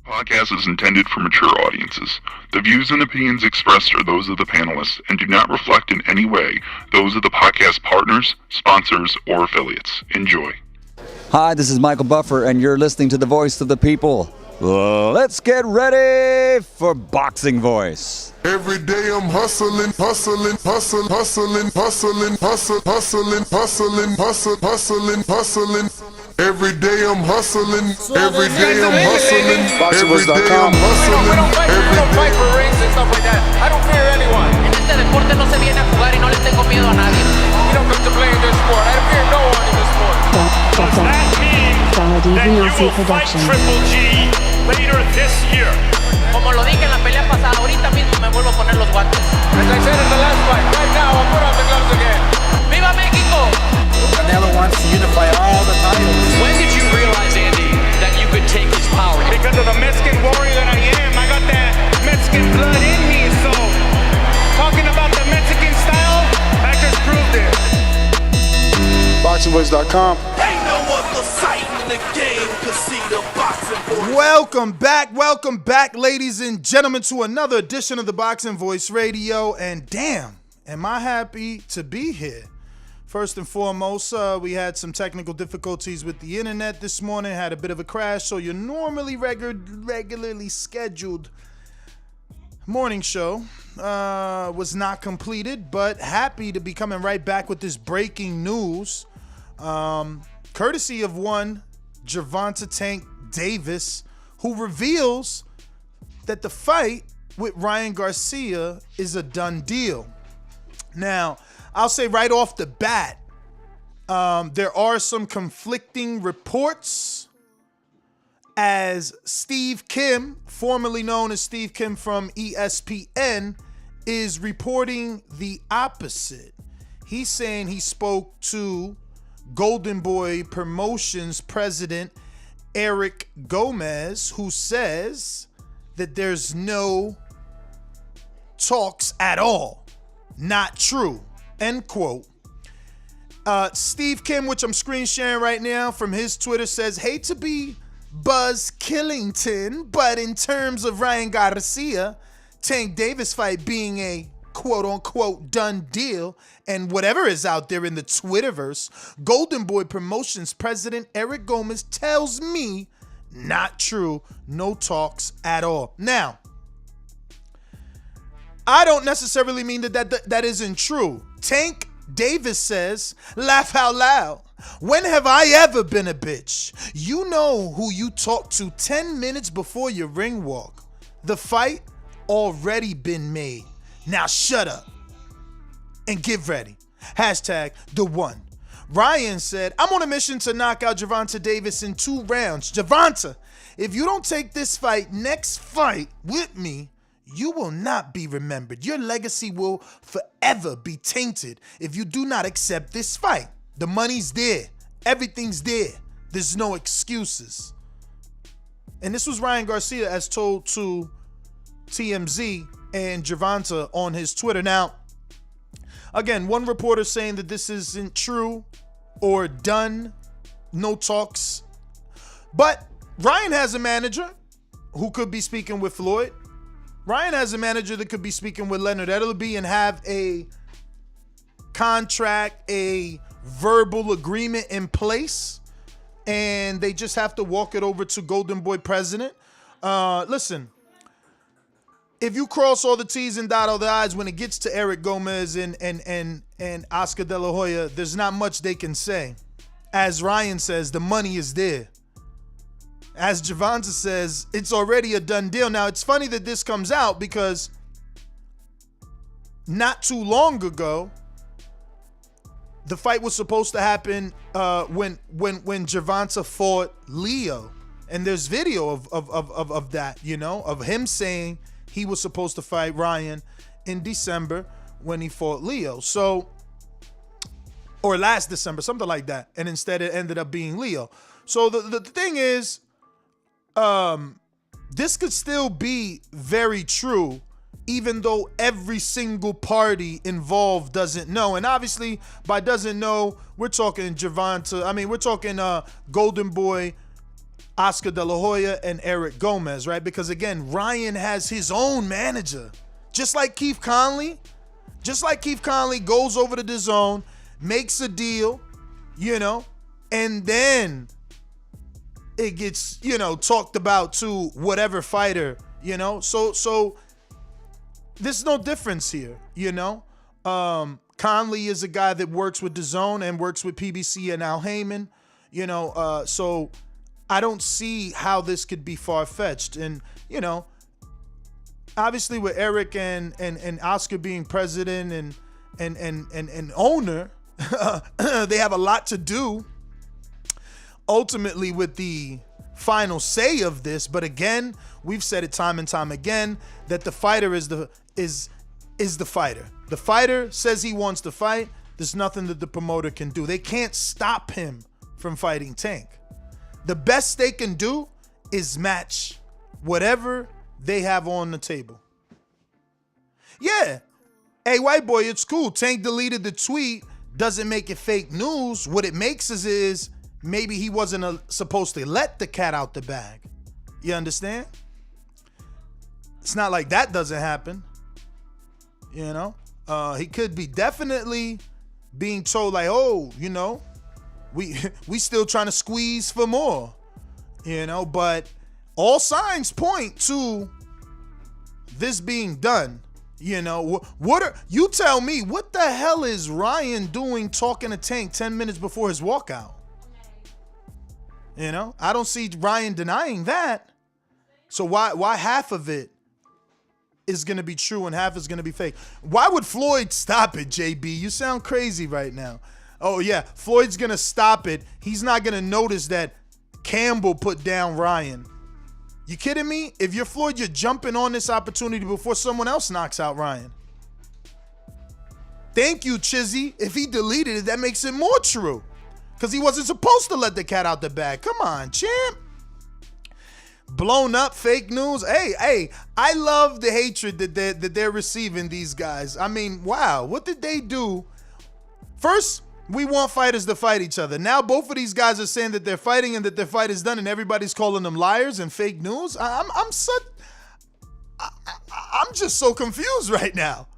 Podcast is intended for mature audiences. The views and opinions expressed are those of the panelists and do not reflect in any way those of the podcast partners, sponsors, or affiliates. Enjoy. Hi, this is Michael Buffer, and you're listening to the Voice of the People. Let's get ready for Boxing Voice. Every day I'm hustling. Every day I'm hustling. Every day I'm hustling. BoxingVoice.com. We don't fight for rings and stuff like that. I don't fear anyone. En este deporte no se viene a jugar y no le tengo miedo a nadie. We don't come to play in this sport. I fear no one in this sport. Does that mean that you will fight Triple G later this year? Como lo dije en la pelea pasada, ahorita mismo me vuelvo a poner los guantes. As I said in the last fight, right now I'll put on the gloves again. ¡Viva México! Canelo wants to unify all the titles. When did you realize, Andy, that you could take his power? Because of the Mexican warrior that I am, I got that Mexican blood in me. So, talking about the Mexican style, I just proved it. BoxingVoice.com. Ain't no other sight in the game to see the Boxing Voice. Welcome back, ladies and gentlemen, to another edition of the Boxing Voice Radio. And damn, am I happy to be here. First and foremost, we had some technical difficulties with the internet this morning, had a bit of a crash, so your normally regularly scheduled morning show was not completed, but happy to be coming right back with this breaking news, courtesy of one Gervonta "Tank" Davis, who reveals that the fight with Ryan Garcia is a done deal. Now, I'll say right off the bat, there are some conflicting reports as Steve Kim, formerly known as Steve Kim from ESPN, is reporting the opposite. He's saying he spoke to Golden Boy Promotions president Eric Gomez, who says that there's no talks at all. Not true. End quote. Steve Kim, which I'm screen sharing right now from his Twitter, says, hate to be Buzz Killington, but in terms of Ryan Garcia, Tank Davis fight being a quote-unquote done deal, and whatever is out there in the Twitterverse, Golden Boy Promotions president Eric Gomez tells me not true, no talks at all. Now, I don't necessarily mean that isn't true. Tank Davis says, laugh out loud. When have I ever been a bitch? You know who you talk to 10 minutes before your ring walk. The fight already been made. Now shut up and get ready. Hashtag the one. Ryan said, I'm on a mission to knock out Gervonta Davis in 2 rounds. Gervonta, if you don't take this next fight with me, you will not be remembered. Your legacy will forever be tainted if you do not accept this fight. The money's there. Everything's there. There's no excuses. And this was Ryan Garcia as told to TMZ and Gervonta on his Twitter. Now, again, one reporter saying that this isn't true or done. No talks. But Ryan has a manager who could be speaking with Floyd. Ryan has a manager that could be speaking with Leonard Edelby and have a contract, a verbal agreement in place, and they just have to walk it over to Golden Boy president. Listen, if you cross all the T's and dot all the I's when it gets to Eric Gomez and Oscar De La Hoya, there's not much they can say. As Ryan says, the money is there. As Gervonta says, it's already a done deal. Now, it's funny that this comes out because not too long ago, the fight was supposed to happen when Gervonta fought Leo. And there's video of that, you know, of him saying he was supposed to fight Ryan in December when he fought Leo. So, or last December, something like that. And instead it ended up being Leo. So the thing is, this could still be very true, even though every single party involved doesn't know. And obviously, by doesn't know, we're talking Gervonta. I mean, we're talking Golden Boy Oscar De La Hoya and Eric Gomez, right? Because again, Ryan has his own manager. Just like Keith Conley goes over to DAZN, makes a deal, and then it gets, talked about to whatever fighter, So there's no difference here, Conley is a guy that works with DAZN and works with PBC and Al Heyman, so I don't see how this could be far-fetched. And, obviously with Eric and Oscar being president and owner, they have a lot to do ultimately with the final say of this. But again, we've said it time and time again that the fighter is the fighter. The fighter says he wants to fight. There's nothing that the promoter can do. They can't stop him from fighting Tank. The best they can do is match whatever they have on the table. Yeah. Hey, white boy, it's cool. Tank deleted the tweet. Doesn't make it fake news. What it makes is maybe he wasn't supposed to let the cat out the bag. You understand? It's not like that doesn't happen. He could be definitely being told like, oh, we still trying to squeeze for more, but all signs point to this being done. You tell me, what the hell is Ryan doing talking to Tank 10 minutes before his walkout? I don't see Ryan denying that. So why half of it is going to be true and half is going to be fake? Why would Floyd stop it, JB? You sound crazy right now. Oh, yeah, Floyd's going to stop it. He's not going to notice that Campbell put down Ryan. You kidding me? If you're Floyd, you're jumping on this opportunity before someone else knocks out Ryan. Thank you, Chizzy. If he deleted it, that makes it more true. Because he wasn't supposed to let the cat out the bag. Come on, champ. Blown up fake news. Hey, I love the hatred that they're receiving, these guys. I mean, wow, what did they do? First, we want fighters to fight each other. Now both of these guys are saying that they're fighting and that their fight is done, and everybody's calling them liars and fake news. I'm just so confused right now.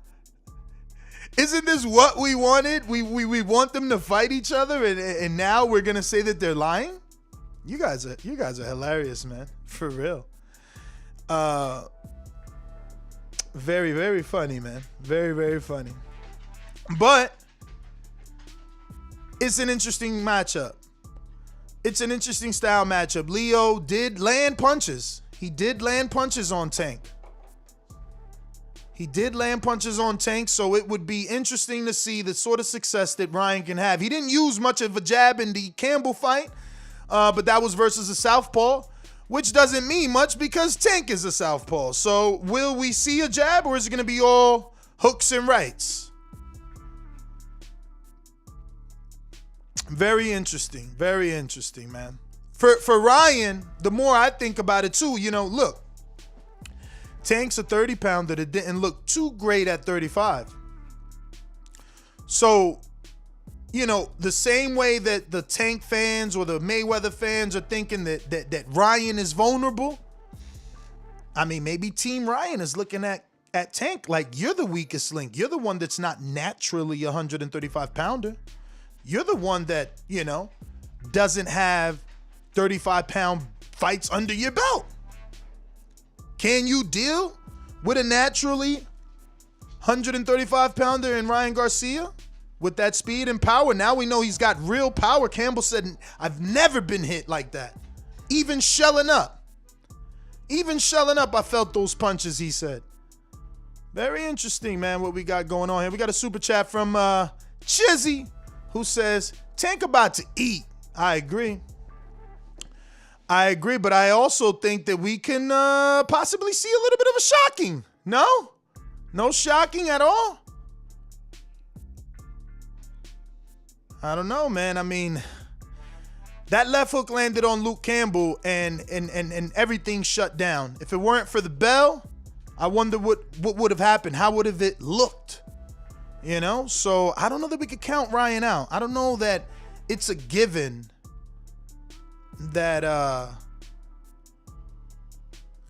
Isn't this what we wanted? We want them to fight each other, and now we're gonna say that they're lying? You guys are hilarious, man. For real. Very, very funny, man. Very, very funny. But it's an interesting matchup. It's an interesting style matchup. Leo did land punches. He did land punches on Tank. So it would be interesting to see the sort of success that Ryan can have. He didn't use much of a jab in the Campbell fight, but that was versus a southpaw, which doesn't mean much because Tank is a southpaw. So will we see a jab, or is it going to be all hooks and rights? Very interesting, man. For Ryan, the more I think about it too, look, Tank's a 30-pounder that didn't look too great at 35. So, the same way that the Tank fans or the Mayweather fans are thinking that Ryan is vulnerable, I mean, maybe Team Ryan is looking at Tank like, you're the weakest link. You're the one that's not naturally a 135-pounder. You're the one that, doesn't have 35-pound fights under your belt. Can you deal with a naturally 135-pounder in Ryan Garcia with that speed and power? Now we know he's got real power. Campbell said, I've never been hit like that. Even shelling up, I felt those punches, he said. Very interesting, man, what we got going on here. We got a super chat from Chizzy, who says, Tank about to eat. I agree, but I also think that we can possibly see a little bit of a shocking. No shocking at all? I don't know, man. I mean, that left hook landed on Luke Campbell and everything shut down. If it weren't for the bell, I wonder what would have happened. How would have it looked? So I don't know that we could count Ryan out. I don't know that it's a given that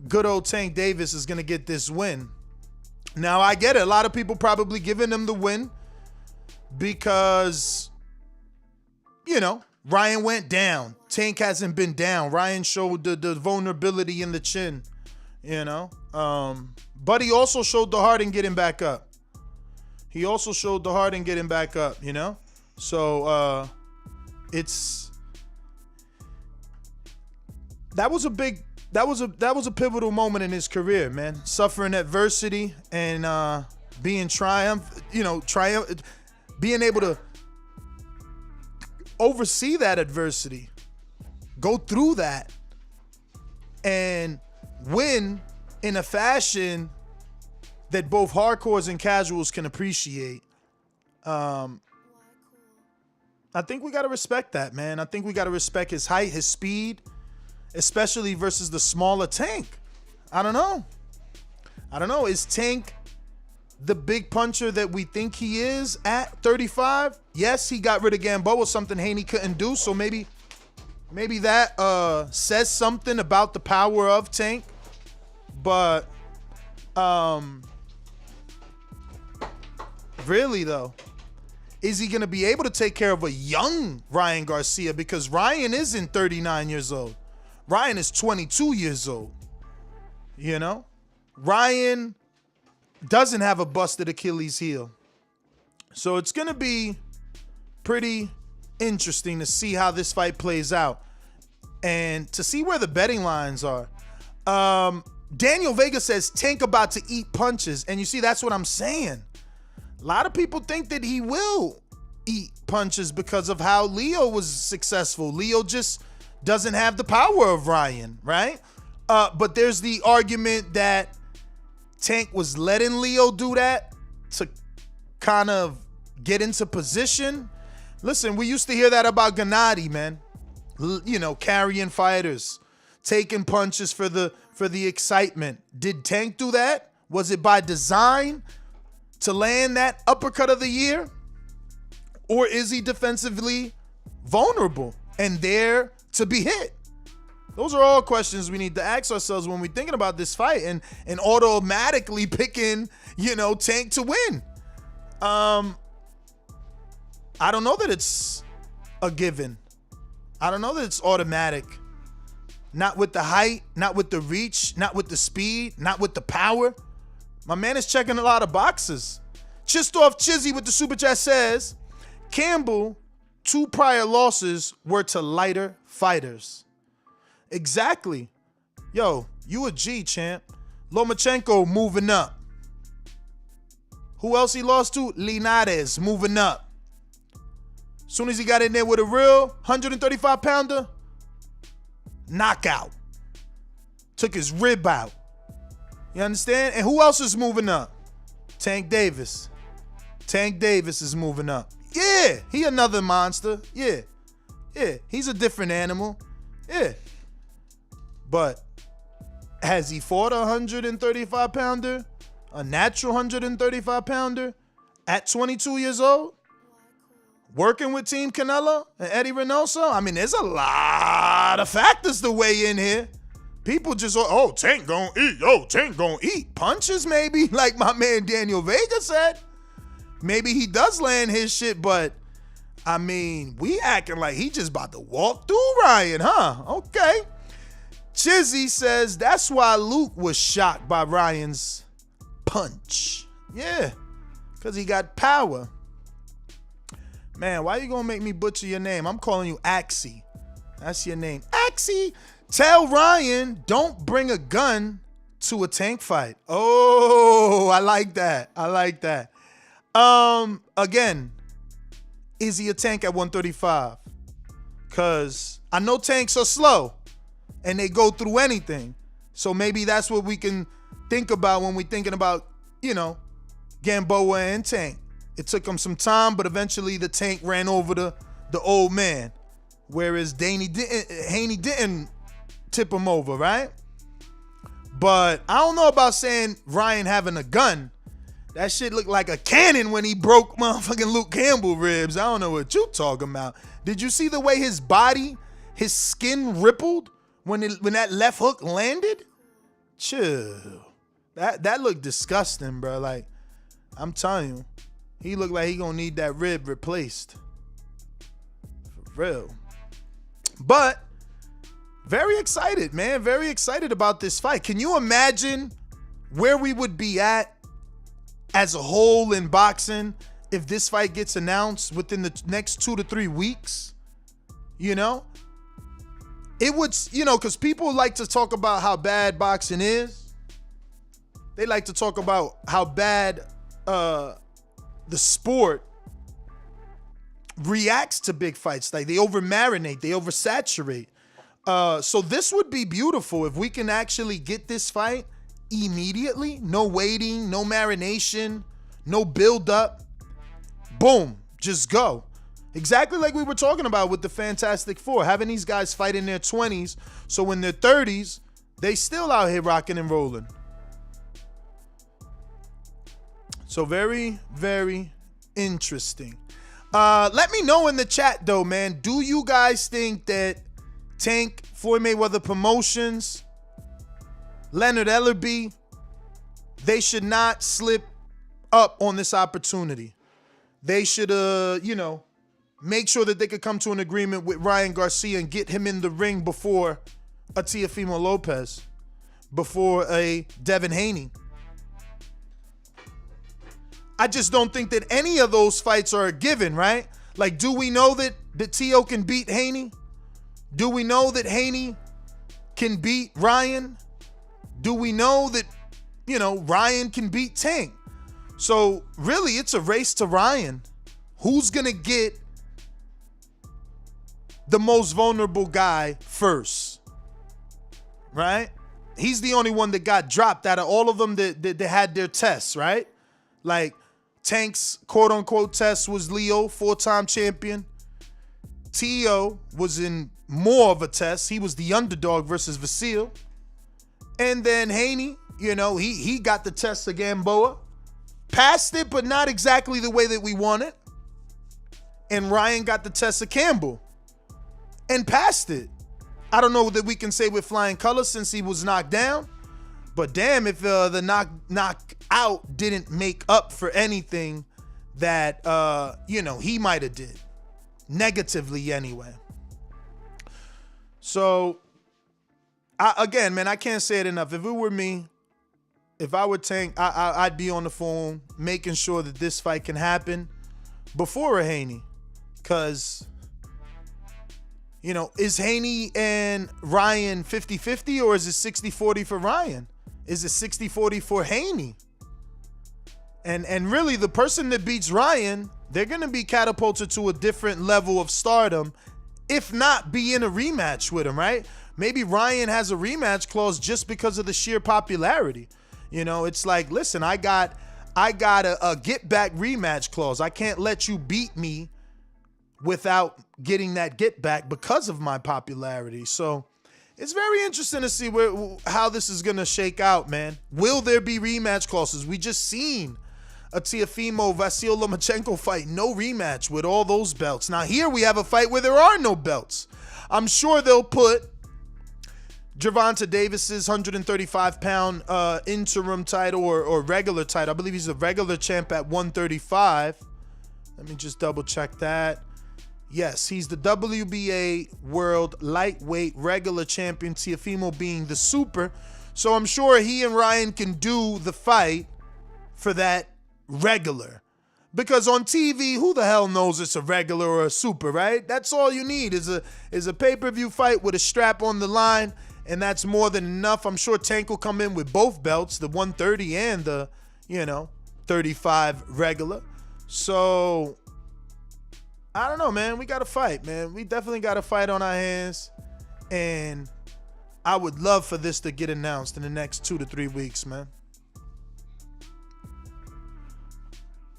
good old Tank Davis is going to get this win. Now, I get it. A lot of people probably giving him the win because, you know, Ryan went down. Tank hasn't been down. Ryan showed the vulnerability in the chin, you know. But he also showed the heart in getting back up. You know. So that was a pivotal moment in his career, man. Suffering adversity and being being able to oversee that adversity, go through that, and win in a fashion that both hardcores and casuals can appreciate. I think we got to respect that, man. I think we got to respect his height, his speed, especially versus the smaller Tank. I don't know. Is Tank the big puncher that we think he is at 35? Yes, he got rid of Gamboa, something Haney couldn't do. So maybe that says something about the power of Tank. But really though, is he going to be able to take care of a young Ryan Garcia? Because Ryan isn't 39 years old. Ryan is 22 years old. You know? Ryan doesn't have a busted Achilles heel. So it's going to be pretty interesting to see how this fight plays out and to see where the betting lines are. Daniel Vega says Tank about to eat punches. And you see, that's what I'm saying. A lot of people think that he will eat punches because of how Leo was successful. Leo just doesn't have the power of Ryan, right? But there's the argument that Tank was letting Leo do that to kind of get into position. Listen, we used to hear that about Gennady, man. You know, carrying fighters, taking punches for the excitement. Did Tank do that? Was it by design to land that uppercut of the year? Or is he defensively vulnerable and there to be hit? Those are all questions we need to ask ourselves when we're thinking about this fight and automatically picking, Tank to win. I don't know that it's a given. I don't know that it's automatic. Not with the height, not with the reach, not with the speed, not with the power. My man is checking a lot of boxes. Chistoff Chizzy with the super chat says, Campbell, 2 prior losses were to lighter fighters. Exactly. Yo, you a G, champ. Lomachenko moving up. Who else he lost to? Linares moving up. Soon as he got in there with a real 135-pounder, knockout. Took his rib out. You understand? And who else is moving up? Tank Davis. Tank Davis is moving up. Yeah, he another monster. Yeah, he's a different animal. Yeah. But has he fought a 135-pounder? A natural 135-pounder at 22 years old? Working with Team Canelo and Eddie Reynoso? I mean, there's a lot of factors to weigh in here. People just, Tank gonna eat. Tank gonna eat. Punches, maybe, like my man Daniel Vega said. Maybe he does land his shit, but, I mean, we acting like he just about to walk through Ryan, huh? Okay. Chizzy says, that's why Luke was shocked by Ryan's punch. Yeah, because he got power. Man, why you gonna make me butcher your name? I'm calling you Axie. That's your name. Axie! Tell Ryan, don't bring a gun to a Tank fight. Oh, I like that. Again, is he a Tank at 135? Because I know Tanks are slow and they go through anything. So maybe that's what we can think about when we're thinking about, Gamboa and Tank. It took him some time, but eventually the Tank ran over the old man. Whereas Haney didn't tip him over, right? But I don't know about saying Ryan having a gun. That shit looked like a cannon when he broke motherfucking Luke Campbell ribs. I don't know what you talking about. Did you see the way his body, his skin rippled when that left hook landed? chill. That looked disgusting, bro. Like, I'm telling you, he looked like he gonna need that rib replaced. For real. But very excited, man. Very excited about this fight. Can you imagine where we would be at as a whole in boxing if this fight gets announced within the next 2 to 3 weeks? You know? It would, because people like to talk about how bad boxing is. They like to talk about how bad the sport reacts to big fights. Like, they over-marinate, they oversaturate. So this would be beautiful if we can actually get this fight immediately. No waiting, no marination, no build-up. Boom, just go. Exactly like we were talking about with the Fantastic Four, having these guys fight in their 20s, so in their 30s, they still out here rocking and rolling. So very, very interesting. Let me know in the chat, though, man. Do you guys think that Tank, Floyd Mayweather Promotions, Leonard Ellerby, they should not slip up on this opportunity? They should, make sure that they could come to an agreement with Ryan Garcia and get him in the ring before a Teofimo Lopez, before a Devin Haney. I just don't think that any of those fights are a given, right? Like, do we know that Teo can beat Haney? Do we know that Haney can beat Ryan? Do we know that, Ryan can beat Tank? So, really, it's a race to Ryan. Who's going to get the most vulnerable guy first? Right? He's the only one that got dropped out of all of them that had their tests, right? Like, Tank's quote-unquote test was Leo, 4-time champion. Teo was in more of a test. He was the underdog versus Vasil. And then Haney, he got the test of Gamboa. Passed it, but not exactly the way that we wanted. And Ryan got the test of Campbell. And passed it. I don't know that we can say with flying colors since he was knocked down. But damn, if the knockout didn't make up for anything that, he might have did. Negatively anyway. So, again, man, I can't say it enough. If it were me, if I were Tank, I'd be on the phone making sure that this fight can happen before a Haney. Because, is Haney and Ryan 50-50 or is it 60-40 for Ryan? Is it 60-40 for Haney? And really, the person that beats Ryan, they're going to be catapulted to a different level of stardom, if not be in a rematch with him, right? Maybe Ryan has a rematch clause just because of the sheer popularity. It's like, listen, I got a get back rematch clause. I can't let you beat me without getting that get back because of my popularity. So it's very interesting to see how this is going to shake out, man. Will there be rematch clauses? We just seen a Teofimo Vasil Lomachenko fight, no rematch with all those belts. Now here we have a fight where there are no belts. I'm sure they'll put Gervonta Davis's 135-pound interim title or regular title. I believe he's a regular champ at 135. Let me just double check that. Yes, he's the WBA World Lightweight Regular Champion, Teofimo being the super. So I'm sure he and Ryan can do the fight for that regular. Because on TV, who the hell knows it's a regular or a super, right? That's all you need is a pay-per-view fight with a strap on the line, and that's more than enough. I'm sure Tank will come in with both belts, the 130 and the, 35 regular. So I don't know, man. We got to fight, man. We definitely got a fight on our hands. And I would love for this to get announced in the next 2 to 3 weeks, man.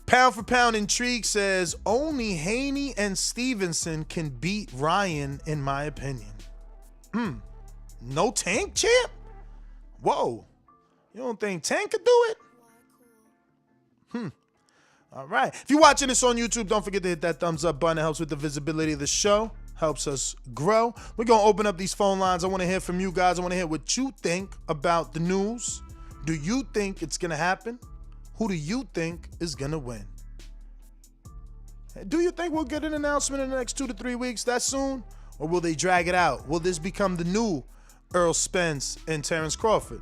Pound for Pound Intrigue says, only Haney and Stevenson can beat Ryan, in my opinion. No Tank, champ? Whoa. You don't think Tank could do it? All right. If you're watching this on YouTube, don't forget to hit that thumbs up button. It helps with the visibility of the show. helps us grow. We're going to open up these phone lines. I want to hear from you guys. I want to hear what you think about the news. Do you think it's going to happen? Who do you think is going to win? Do you think we'll get an announcement in the next 2 to 3 weeks that soon? Or will they drag it out? Will this become the new Earl Spence and Terrence Crawford?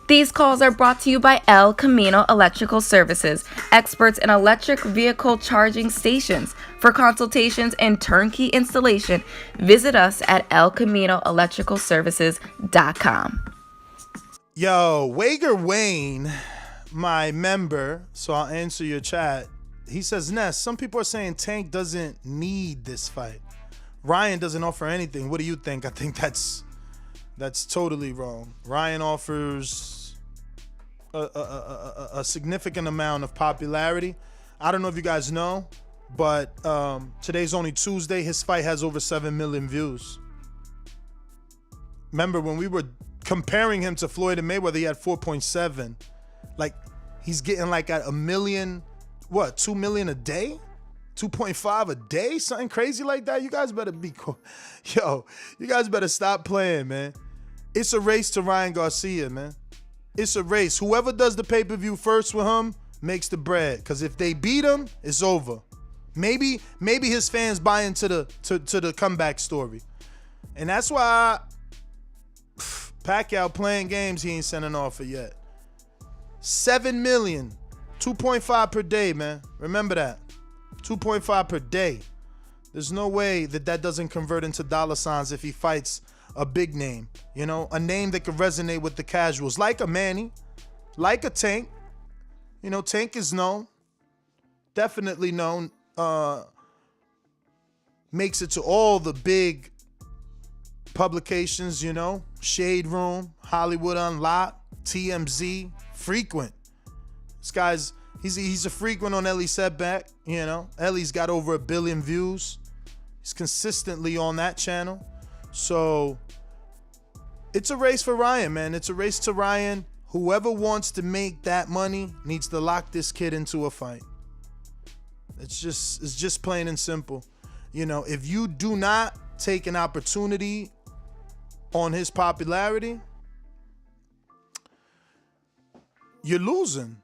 These calls are brought to you by El Camino Electrical Services, experts in electric vehicle charging stations. For consultations and turnkey installation, visit us at elcaminoelectricalservices.com. Yo, Wager Wayne, my member, so I'll answer your chat. He says, Ness, some people are saying Tank doesn't need this fight. Ryan doesn't offer anything. What do you think? I think that's totally wrong. Ryan offers a significant amount of popularity. I don't know if you guys know, but today's only Tuesday. His fight has over 7 million views. Remember when we were comparing him to Floyd and Mayweather, he had 4.7. Like, he's getting like at 1 million, 2 million a day? 2.5 a day? Something crazy like that? You guys better be cool. Yo, you guys better stop playing, man. It's a race to Ryan Garcia, man. It's a race. Whoever does the pay-per-view first with him makes the bread. Because if they beat him, it's over. Maybe his fans buy into the comeback story. And that's why Pacquiao playing games, he ain't sent an offer yet. 7 million. 2.5 per day, man. Remember that. 2.5 per day. There's no way that doesn't convert into dollar signs if he fights a big name, you know, a name that could resonate with the casuals, like a Manny, like a Tank. You know, Tank is known, definitely known, makes it to all the big publications, you know, Shade Room, Hollywood Unlocked, TMZ, frequent. This guy's, he's a frequent on Ellie Setback, you know. Ellie's got over 1 billion views. He's consistently on that channel. So it's a race for Ryan, man. It's a race to Ryan. Whoever wants to make that money needs to lock this kid into a fight. It's just plain and simple. You know, if you do not take an opportunity on his popularity, you're losing.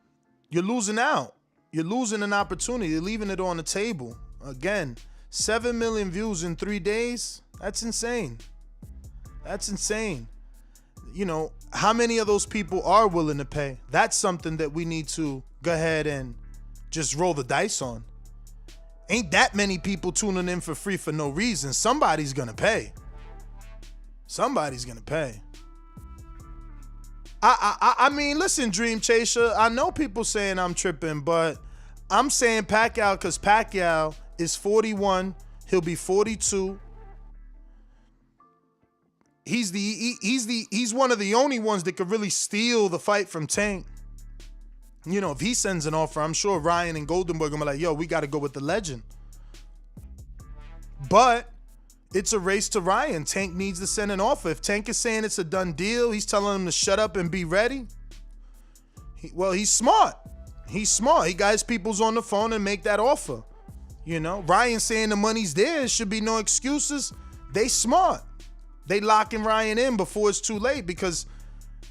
You're losing out. You're losing an opportunity. You're leaving it on the table. Again, 7 million views in 3 days. That's insane. That's insane. You know, how many of those people are willing to pay? That's something that we need to go ahead and just roll the dice on. Ain't that many people tuning in for free for no reason. Somebody's gonna pay. Somebody's gonna pay. I mean, listen, Dream Chaser, I know people saying I'm tripping, but I'm saying Pacquiao because Pacquiao is 41. He'll be 42. He's one of the only ones that could really steal the fight from Tank. You know, if he sends an offer, I'm sure Ryan and Goldenberg will be like, yo, we got to go with the legend. But it's a race to Ryan. Tank needs to send an offer. If Tank is saying it's a done deal, he's telling him to shut up and be ready. He's smart. He's smart. He got his peoples on the phone and make that offer. You know, Ryan saying the money's there, it should be no excuses. They smart. They locking Ryan in before it's too late because,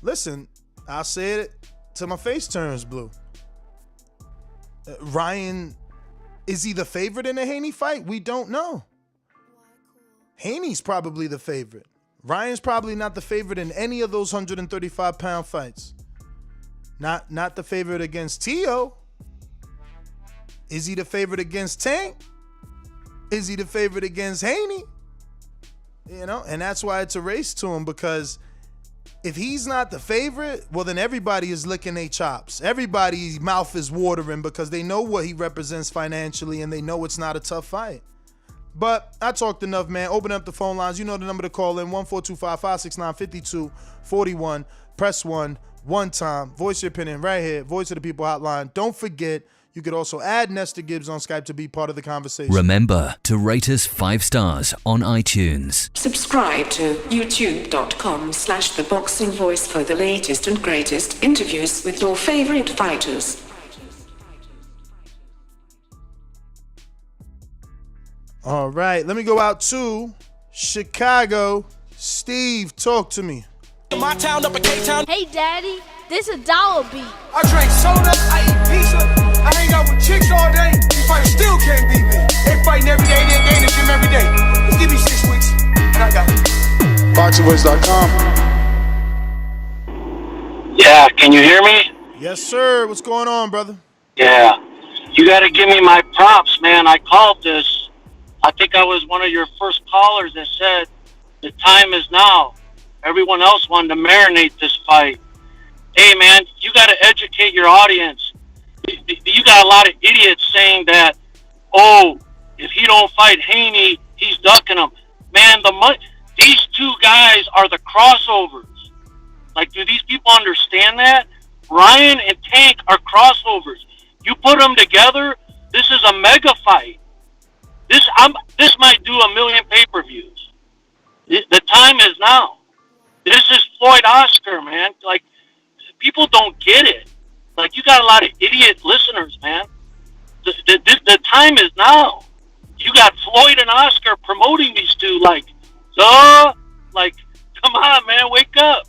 listen, I'll say it till my face turns blue. Ryan, is he the favorite in the Haney fight? We don't know. Haney's probably the favorite. Ryan's probably not the favorite in any of those 135-pound fights. Not the favorite against Tio. Is he the favorite against Tank? Is he the favorite against Haney? You know, and that's why it's a race to him, because if he's not the favorite, well, then everybody is licking their chops. Everybody's mouth is watering because they know what he represents financially and they know it's not a tough fight. But I talked enough, man. Open up the phone lines. You know the number to call in, 1-425-569-5241. Press 1 time. Voice your opinion right here. Voice of the People hotline. Don't forget, you could also add Nestor Gibbs on Skype to be part of the conversation. Remember to rate us 5 stars on iTunes. Subscribe to youtube.com/theboxingvoice for the latest and greatest interviews with your favorite fighters. All right, let me go out to Chicago. Steve, talk to me. My town up in K-Town. Hey, Daddy, this a dollar beat. I drink soda, I eat pizza. I hang out with chicks all day. These fighters still can't beat me. They fighting every day, they in the gym every day. Just give me 6 weeks, and I got it. BoxingVoice.com. Yeah, can you hear me? Yes, sir. What's going on, brother? Yeah. You got to give me my props, man. I called this. I think I was one of your first callers that said the time is now. Everyone else wanted to marinate this fight. Hey, man, you got to educate your audience. You got a lot of idiots saying that, oh, if he don't fight Haney, he's ducking him. Man, these two guys are the crossovers. Like, do these people understand that? Ryan and Tank are crossovers. You put them together, this is a mega fight. This might do 1 million pay-per-views. The time is now. This is Floyd Oscar, man. Like, people don't get it. Like, you got a lot of idiot listeners, man. The time is now. You got Floyd and Oscar promoting these two, like, come on, man, wake up.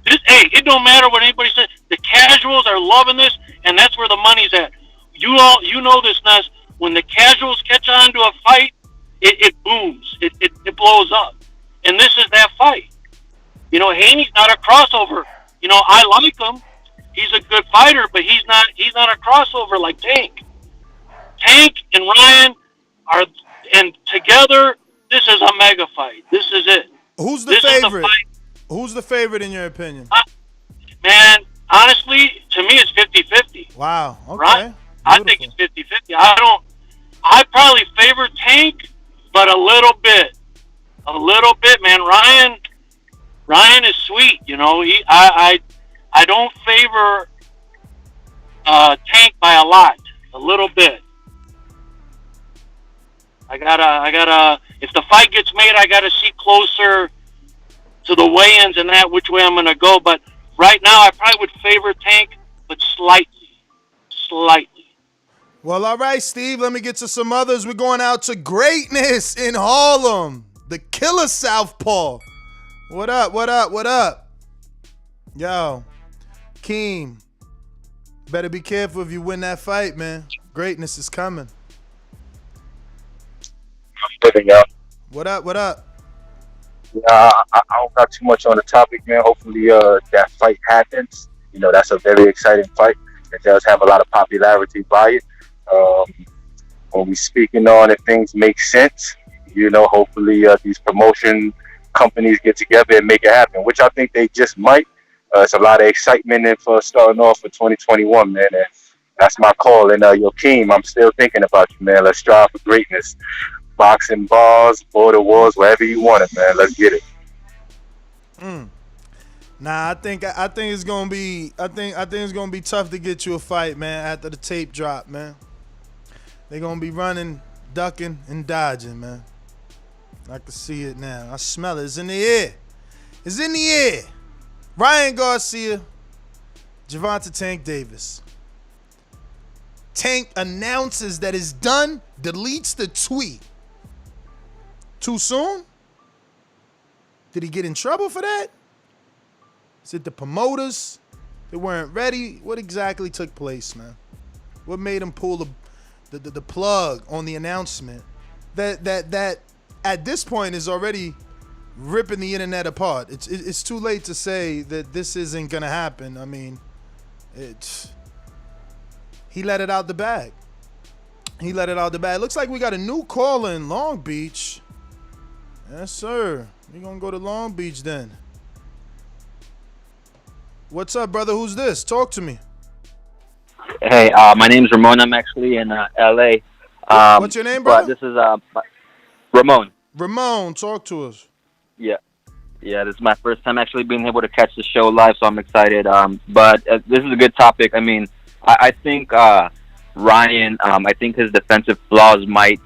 Hey, it don't matter what anybody says. The casuals are loving this, and that's where the money's at. You know this, Ness. When the casuals catch on to a fight, it booms. It blows up. And this is that fight. You know, Haney's not a crossover. You know, I like him. He's a good fighter, but he's not a crossover like Tank. Tank and Ryan and together, this is a mega fight. This is it. Who's the favorite? Who's the favorite in your opinion? Man, honestly, to me it's 50-50. Wow. Okay. Right? I think it's 50-50. I probably favor Tank, but a little bit. A little bit, man. Ryan is sweet, you know. I don't favor Tank by a lot. A little bit. I gotta if the fight gets made, I gotta see closer to the weigh-ins and that which way I'm gonna go. But right now I probably would favor Tank, but slightly. Well, all right, Steve, let me get to some others. We're going out to Greatness in Harlem. The killer Southpaw. What up? Yo, Keem, better be careful if you win that fight, man. Greatness is coming. What up? I don't got too much on the topic, man. Hopefully that fight happens. You know, that's a very exciting fight. It does have a lot of popularity by it. When we speaking on if things make sense, you know, hopefully these promotion companies get together and make it happen, which I think they just might. It's a lot of excitement and for starting off for 2021, man. And that's my call. And Keem, I'm still thinking about you, man. Let's strive for greatness. Boxing bars, border wars, wherever you want it, man. Let's get it. Nah, I think it's gonna be it's gonna be tough to get you a fight, man, after the tape drop, man. They're gonna be running, ducking, and dodging, man. I can see it now. I smell it. It's in the air. It's in the air. Ryan Garcia, Gervonta Tank Davis. Tank announces that it's done, deletes the tweet. Too soon? Did he get in trouble for that? Is it the promoters? They weren't ready? What exactly took place, man? What made him pull the plug on the announcement that at this point is already ripping the internet apart? It's too late to say that this isn't gonna happen. I mean, he let it out the bag. Looks like we got a new caller in Long Beach. Yes, sir. We're gonna go to Long Beach then. What's up, brother? Who's this? Talk to me. Hey, my name's Ramon. I'm actually in L.A. What's your name, brother? This is Ramon. Ramon, talk to us. Yeah, this is my first time actually being able to catch the show live, so I'm excited. But this is a good topic. I mean, I think Ryan, I think his defensive flaws might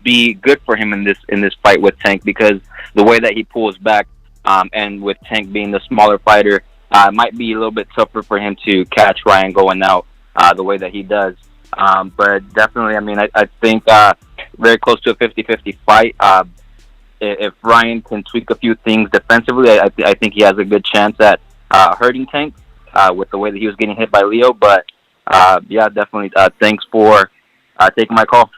be good for him in this fight with Tank, because the way that he pulls back, and with Tank being the smaller fighter, it might be a little bit tougher for him to catch Ryan going out the way that he does. But definitely, I mean, I think very close to a 50-50 fight. If Ryan can tweak a few things defensively, I think he has a good chance at hurting Tank with the way that he was getting hit by Leo. But yeah, definitely. Thanks for taking my call.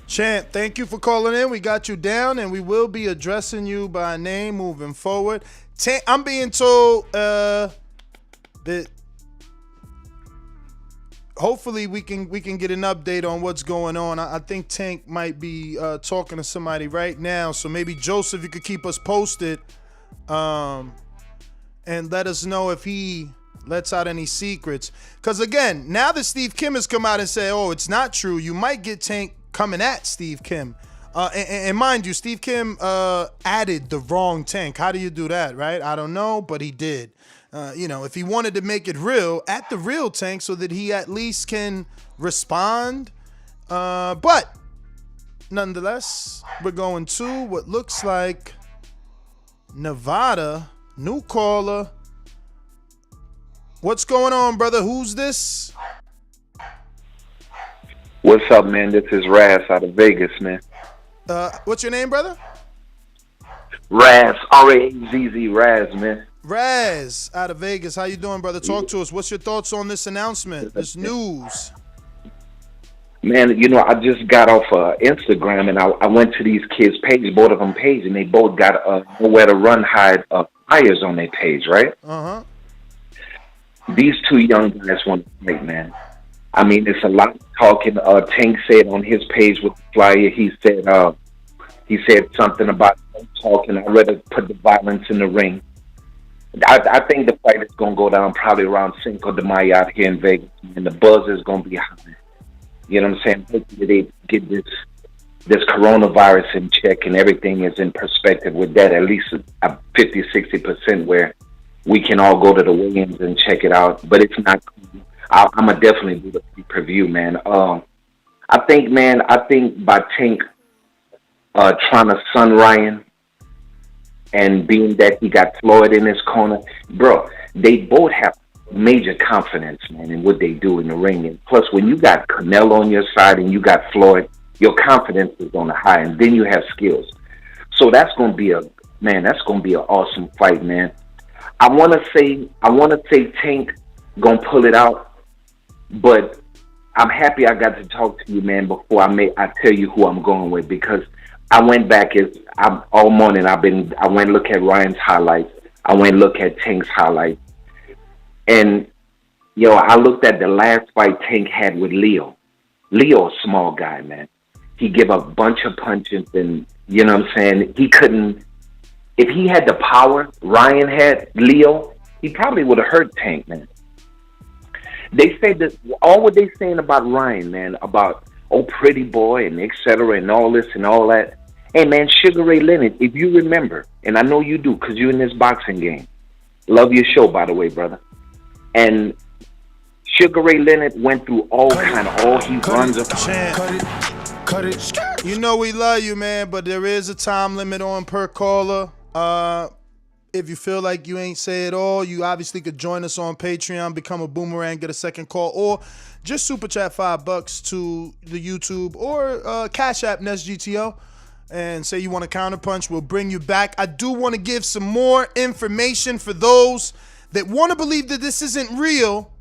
Chant, thank you for calling in. We got you down, and we will be addressing you by name moving forward. Tank, I'm being told that hopefully we can get an update on what's going on. I think Tank might be talking to somebody right now, so maybe Joseph, you could keep us posted and let us know if he lets out any secrets. Because again, now that Steve Kim has come out and said, oh, it's not true, you might get Tank coming at Steve Kim. And mind you, Steve Kim added the wrong Tank. How do you do that, right? I don't know, but he did. If he wanted to make it real, at the real Tank so that he at least can respond. But nonetheless, we're going to what looks like Nevada. New caller. What's going on, brother? Who's this? What's up, man? This is Raz out of Vegas, man. What's your name, brother? Raz, R-A-Z-Z, Raz, man. Raz out of Vegas. How you doing, brother? Talk to us. What's your thoughts on this announcement, this news? Man, I just got off Instagram, and I went to these kids' page, both of them page, and they both got Nowhere to Run hide flyers on their page, right? Uh-huh. These two young guys want to fight, man. I mean, it's a lot of talking. Tank said on his page with the flyer, he said something about talking. I'd rather put the violence in the ring. I think the fight is going to go down probably around Cinco de Mayo out here in Vegas, and the buzz is going to be high. You know what I'm saying? Hopefully they get this coronavirus in check and everything is in perspective with that, at least 50-60% where we can all go to the weigh-ins and check it out. But it's not cool. I'm going to definitely do the pay-per-view, man. I think by Tank trying to sun Ryan and being that he got Floyd in his corner, bro, they both have major confidence, man, in what they do in the ring. And plus, when you got Canelo on your side and you got Floyd, your confidence is on the high, and then you have skills. So that's going to be an awesome fight, man. I want to say Tank gonna pull it out. But I'm happy I got to talk to you, man, before I tell you who I'm going with, because I went back all morning. I went look at Ryan's highlights. I went look at Tank's highlights, and I looked at the last fight Tank had with Leo. Leo, a small guy, man. He give a bunch of punches, and you know what I'm saying. He couldn't. If he had the power Ryan had, Leo, he probably would have hurt Tank, man. They say that all what they saying about Ryan, man, about pretty boy and etc. and all this and all that. Hey, man, Sugar Ray Leonard, if you remember, and I know you do because you're in this boxing game. Love your show, by the way, brother. And Sugar Ray Leonard went through all he runs up. Cut it. You know we love you, man, but there is a time limit on per caller. If you feel like you ain't say it all, you obviously could join us on Patreon, become a boomerang, get a second call, or just super chat $5 to the YouTube or Cash App NestGTO and say you want a counterpunch. We'll bring you back. I do want to give some more information for those that want to believe that this isn't real.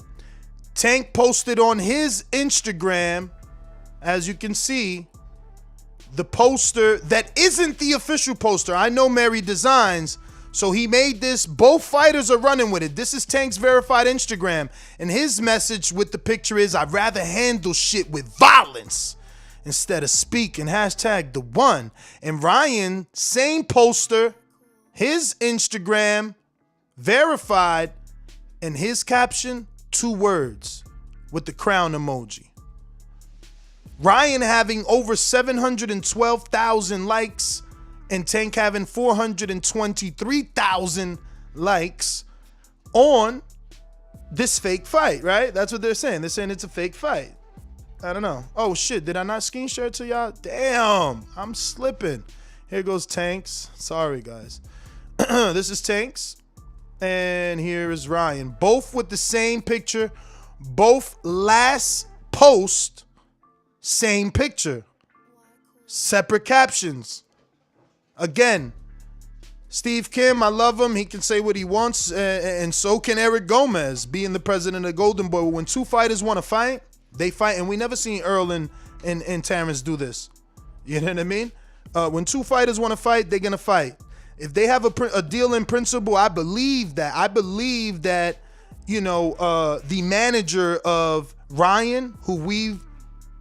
Tank posted on his Instagram, as you can see, the poster that isn't the official poster. I know Mary Designs, so he made this. Both fighters are running with it. This is Tank's verified Instagram, and his message with the picture is, I'd rather handle shit with violence instead of speaking. Hashtag the one. And Ryan, same poster, his Instagram, verified, and his caption, 2 words with the crown emoji. Ryan having over 712,000 likes and Tank having 423,000 likes on this fake fight, right? That's what they're saying. They're saying it's a fake fight. I don't know. Oh, shit. Did I not screen share it to y'all? Damn. I'm slipping. Here goes Tank's. Sorry, guys. This is Tank's. And here is Ryan. Both with the same picture. Both last post. Same picture. Separate captions. Again, Steve Kim, I love him. He can say what he wants, and so can Eric Gomez, being the president of Golden Boy. When two fighters want to fight, they fight, and we never seen Earl and Terrence do this. You know what I mean? When two fighters want to fight, they're gonna fight. If they have a deal in principle, I believe that. You know, the manager of Ryan, who we've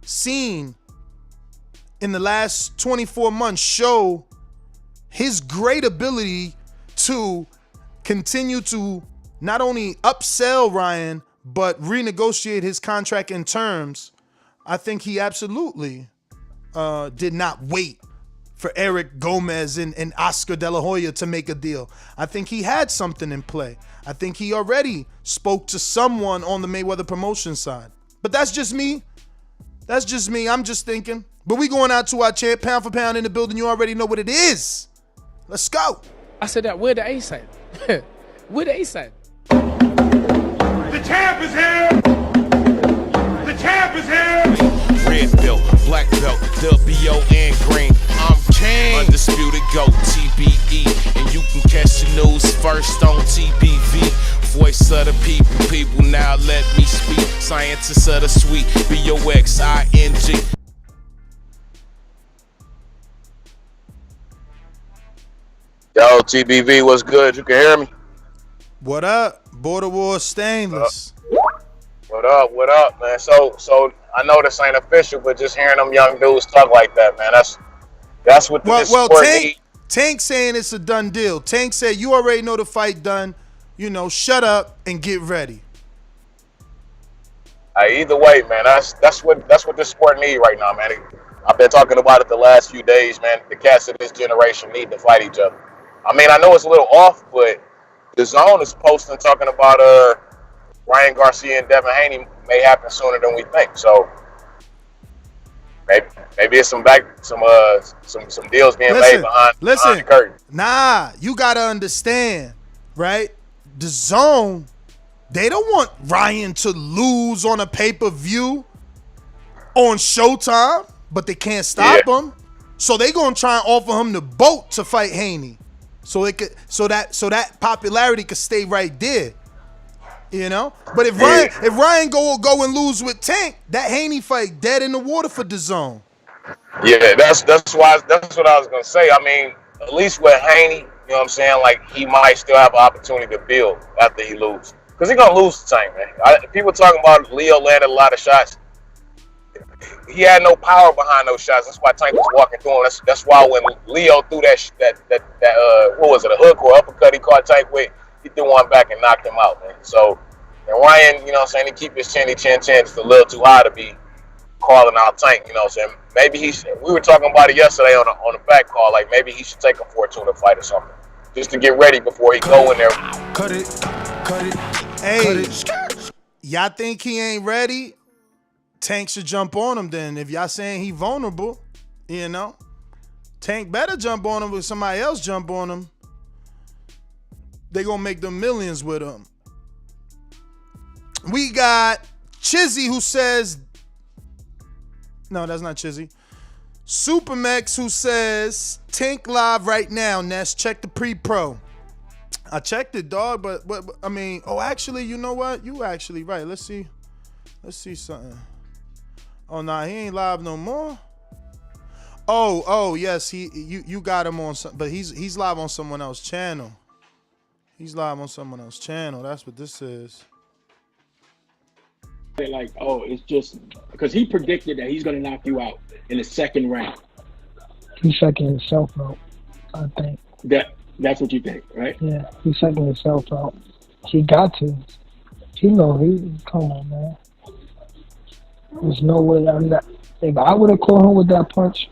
seen in the last 24 months show his great ability to continue to not only upsell Ryan, but renegotiate his contract in terms. I think he absolutely did not wait for Eric Gomez and Oscar De La Hoya to make a deal. I think he had something in play. I think he already spoke to someone on the Mayweather promotion side. But that's just me. That's just me. I'm just thinking. But we going out to our champ, pound for pound in the building. You already know what it is. Let's go. I said that. Where the A side? Where the A side? The champ is here. The champ is here. Red belt, black belt, WON green. I'm king. Undisputed GOAT, TBE. And you can catch the news first on TBV. Voice of the people now let me speak. Scientists of the sweet, BOXING. Yo, TBV, what's good? You can hear me? What up? Border War Stainless. What up, man? So I know this ain't official, but just hearing them young dudes talk like that, man, that's what this sport needs. Tank saying it's a done deal. Tank said you already know the fight done. You know, shut up and get ready. Either way, man, that's what this sport needs right now, man. I've been talking about it the last few days, man. The cats of this generation need to fight each other. I mean, I know it's a little off, but Dazn is posting talking about Ryan Garcia and Devin Haney may happen sooner than we think. So maybe it's some deals being made behind the curtain. Nah, you gotta understand, right? Dazn, they don't want Ryan to lose on a pay-per-view on Showtime, but they can't stop him. So they gonna try and offer him the boat to fight Haney. So that popularity could stay right there. You know? But if Ryan go and lose with Tank, that Haney fight dead in the water for Dazn. Yeah, that's what I was gonna say. I mean, at least with Haney, you know what I'm saying? Like, he might still have an opportunity to build after he loses. Because he's going to lose to Tank, man. People talking about Leo landed a lot of shots. He had no power behind those shots. That's why Tank was walking through him. That's why when Leo threw that what was it, a hook or uppercut he caught Tank with, he threw one back and knocked him out, man. So, and Ryan, you know what I'm saying, he keep his chin just a little too high to be calling out Tank, you know what I'm saying? Maybe we were talking about it yesterday on the back call, like maybe he should take a Fortuna fight or something, just to get ready before he go in there. Cut it. Hey, y'all think he ain't ready? Tank should jump on him then. If y'all saying he vulnerable, you know, Tank better jump on him. If somebody else jump on him, they gonna make them millions with him. We got Chizzy who says, no, that's not Chizzy. Supermex who says, Tank live right now, Ness. Check the pre-pro. I checked it, dog, but I mean, actually, you know what? You actually right. Let's see something. Oh, nah, he ain't live no more. Oh, yes, you got him on some, but he's live on someone else's channel. He's live on someone else's channel. That's what this is. They're like, it's just because he predicted that he's going to knock you out in the second round. He's checking himself out, I think. That's what you think, right? Yeah, he's checking himself out. He got to. He know come on, man. There's no way I'm not. If I would have caught him with that punch,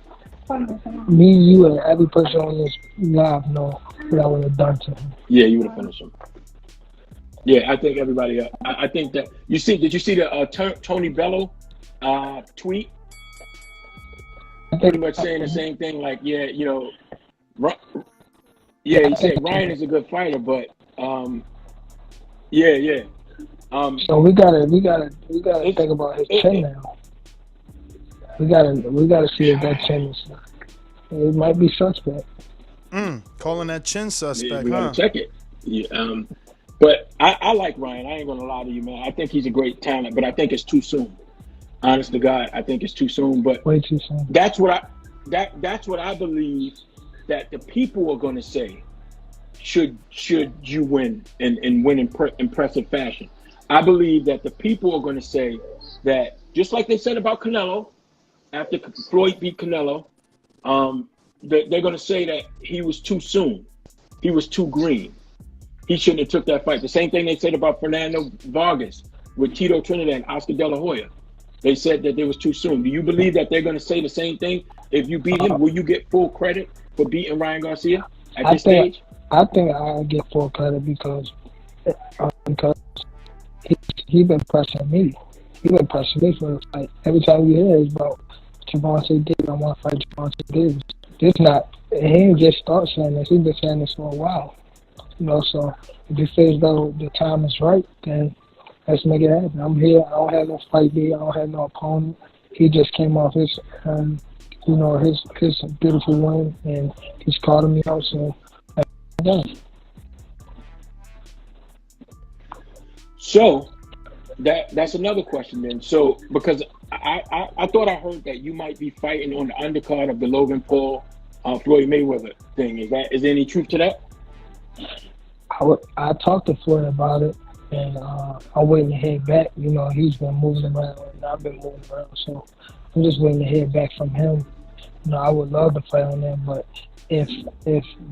me, you, and every person on this live know what I would have done to him. Yeah, you would have finished him. Yeah, I think everybody. I think that Did you see the Tony Bello tweet? Pretty much saying the same thing. Like, yeah, you know, he said Ryan is a good fighter, but so we gotta think about his chin now. We gotta see if that chin is. It might be suspect. Calling that chin suspect, We huh? gotta check it. Yeah, but I like Ryan. I ain't gonna lie to you, man. I think he's a great talent, but I think it's too soon. Honest to God, I think it's too soon. But way too soon. That's what I believe that the people are gonna say. Should you win and win in impressive fashion? I believe that the people are going to say that, just like they said about Canelo after Floyd beat Canelo, they're going to say that he was too soon, he was too green, he shouldn't have took that fight. The same thing they said about Fernando Vargas with Tito Trinidad and Oscar De La Hoya. They said that they was too soon. Do you believe that they're going to say the same thing if you beat him? Will you get full credit for beating Ryan Garcia at this stage? I think I'll get full credit because he been pressing me. He been pressing me for the fight. Every time you hear is about Gervonta Davis, I want to fight Gervonta Davis. This not, he ain't just start saying this. He's been saying this for a while. You know, so if he feels though the time is right, then let's make it happen. I'm here. I don't have no fight day. I don't have no opponent. He just came off his, his beautiful win, and he's calling me out. So. So that's another question then. So because I thought I heard that you might be fighting on the undercard of the Logan Paul Floyd Mayweather thing. Is there any truth to that? I talked to Floyd about it, and I'm waiting to hear back. You know, he's been moving around, and I've been moving around, so I'm just waiting to hear back from him. You know, I would love to fight on him, but if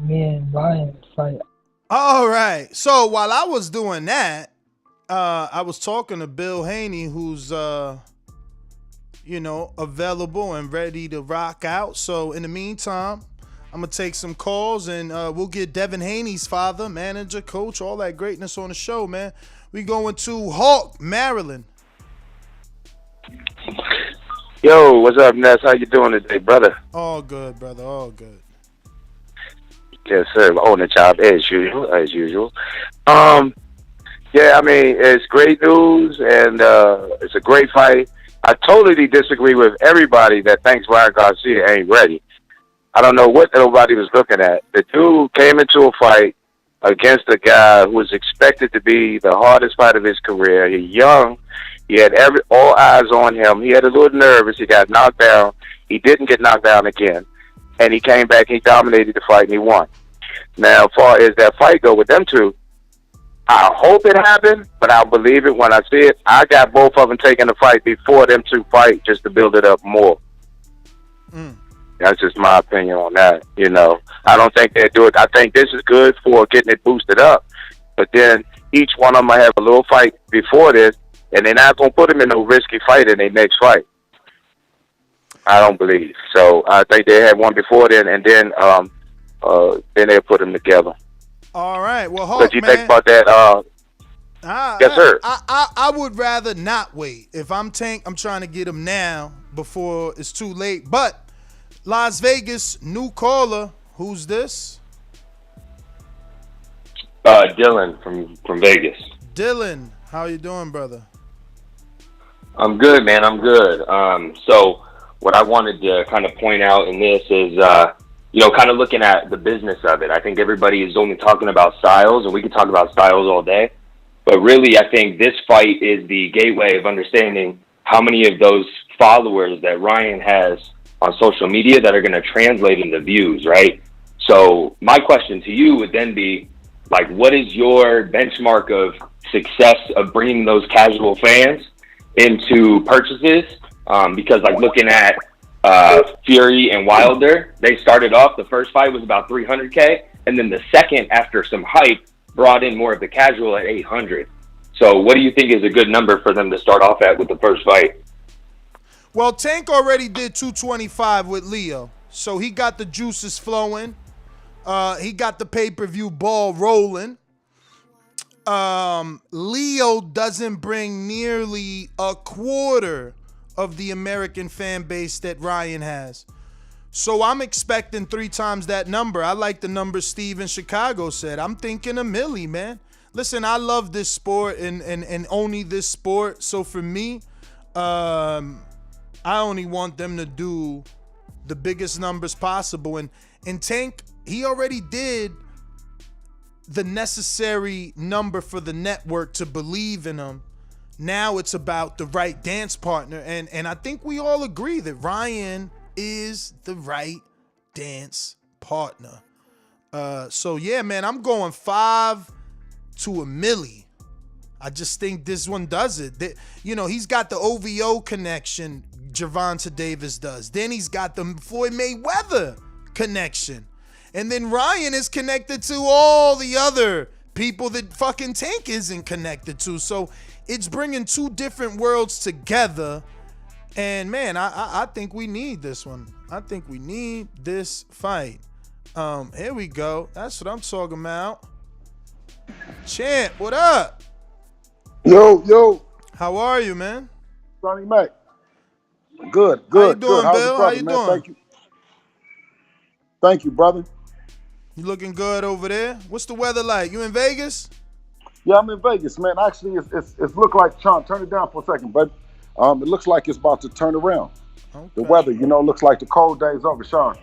me and Ryan fight. All right. So while I was doing that, I was talking to Bill Haney, who's available and ready to rock out. So in the meantime, I'm gonna take some calls, and we'll get Devin Haney's father, manager, coach, all that greatness on the show, man. We going to Hawk, Maryland. Yo, what's up, Ness? How you doing today, brother? All good, brother. All good. Yes, sir. On the job as usual. Yeah, I mean, it's great news, and it's a great fight. I totally disagree with everybody that thinks Ryan Garcia ain't ready. I don't know what nobody was looking at. The dude came into a fight against a guy who was expected to be the hardest fight of his career. He's young. He had all eyes on him. He had a little nervous. He got knocked down. He didn't get knocked down again. And he came back, he dominated the fight, and he won. Now, as far as that fight go with them two, I hope it happened, but I'll believe it when I see it. I got both of them taking the fight before them two fight just to build it up more. That's just my opinion on that. You know, I don't think they'll do it. I think this is good for getting it boosted up, but then each one of them might have a little fight before this, and they're not going to put them in no risky fight in their next fight. I don't believe. So I think they had one before then, and then they'll put them together. All right. Well, Hawk, what you think about that? Yes, sir. I would rather not wait. If I'm Tank, I'm trying to get him now before it's too late. But Las Vegas, new caller. Who's this? Dylan from Vegas. Dylan, how you doing, brother? I'm good, man. I'm good. So what I wanted to kind of point out in this is, kind of looking at the business of it. I think everybody is only talking about styles, and we could talk about styles all day. But really, I think this fight is the gateway of understanding how many of those followers that Ryan has on social media that are going to translate into views, right? So my question to you would then be, like, what is your benchmark of success of bringing those casual fans into purchases? Because, like, looking at Fury and Wilder, they started off, the first fight was about 300K, and then the second, after some hype, brought in more of the casual at 800. So what do you think is a good number for them to start off at with the first fight? Well, Tank already did 225 with Leo, so he got the juices flowing. He got the pay-per-view ball rolling. Leo doesn't bring nearly a quarter of the American fan base that Ryan has. So I'm expecting 3 times that number. I like the number Steve in Chicago said. I'm thinking a milli, man. Listen, I love this sport and only this sport. So for me, I only want them to do the biggest numbers possible. And Tank, he already did the necessary number for the network to believe in him. Now it's about the right dance partner. And I think we all agree that Ryan is the right dance partner. So yeah, man, I'm going 5 to $1 million. I just think this one does it. He's got the OVO connection, Gervonta Davis does. Then he's got the Floyd Mayweather connection. And then Ryan is connected to all the other people that fucking Tank isn't connected to. So it's bringing two different worlds together. And man, I think we need this one. I think we need this fight. Here we go. That's what I'm talking about. Champ, what up? Yo. How are you, man? Sonny Mac. Good. How you doing, How's Bill? brother, How you man? doing? Thank you, brother. You looking good over there? What's the weather like? You in Vegas? Yeah, I'm in Vegas, man. Actually, it's look like, Sean, turn it down for a second, bud. It looks like it's about to turn around. Okay. The weather, looks like the cold days over, Sean.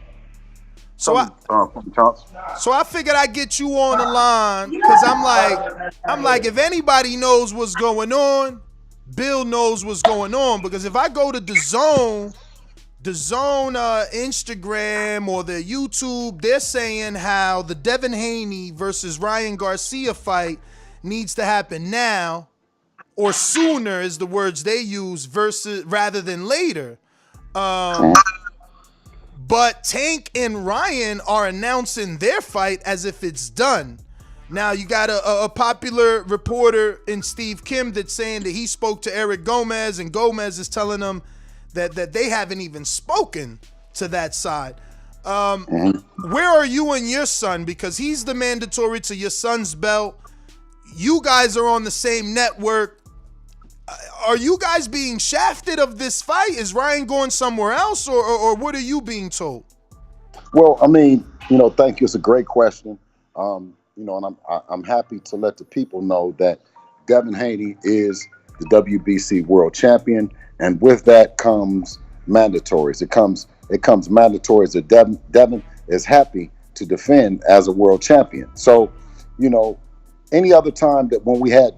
So I figured I'd get you on the line because I'm like, if anybody knows what's going on, Bill knows what's going on. Because if I go to Dazn Instagram or the YouTube, they're saying how the Devin Haney versus Ryan Garcia fight needs to happen now or sooner is the words they use rather than later. But Tank and Ryan are announcing their fight as if it's done. Now you got a popular reporter in Steve Kim that's saying that he spoke to Eric Gomez, and Gomez is telling them that they haven't even spoken to that side. Where are you and your son? Because he's the mandatory to your son's belt. You guys are on the same network. Are you guys being shafted of this fight? Is Ryan going somewhere else, or what are you being told? Well, I mean, thank you. It's a great question. And I'm happy to let the people know that Devin Haney is the WBC world champion, and with that comes mandatories. It comes mandatories that Devin is happy to defend as a world champion. So, any other time that when we had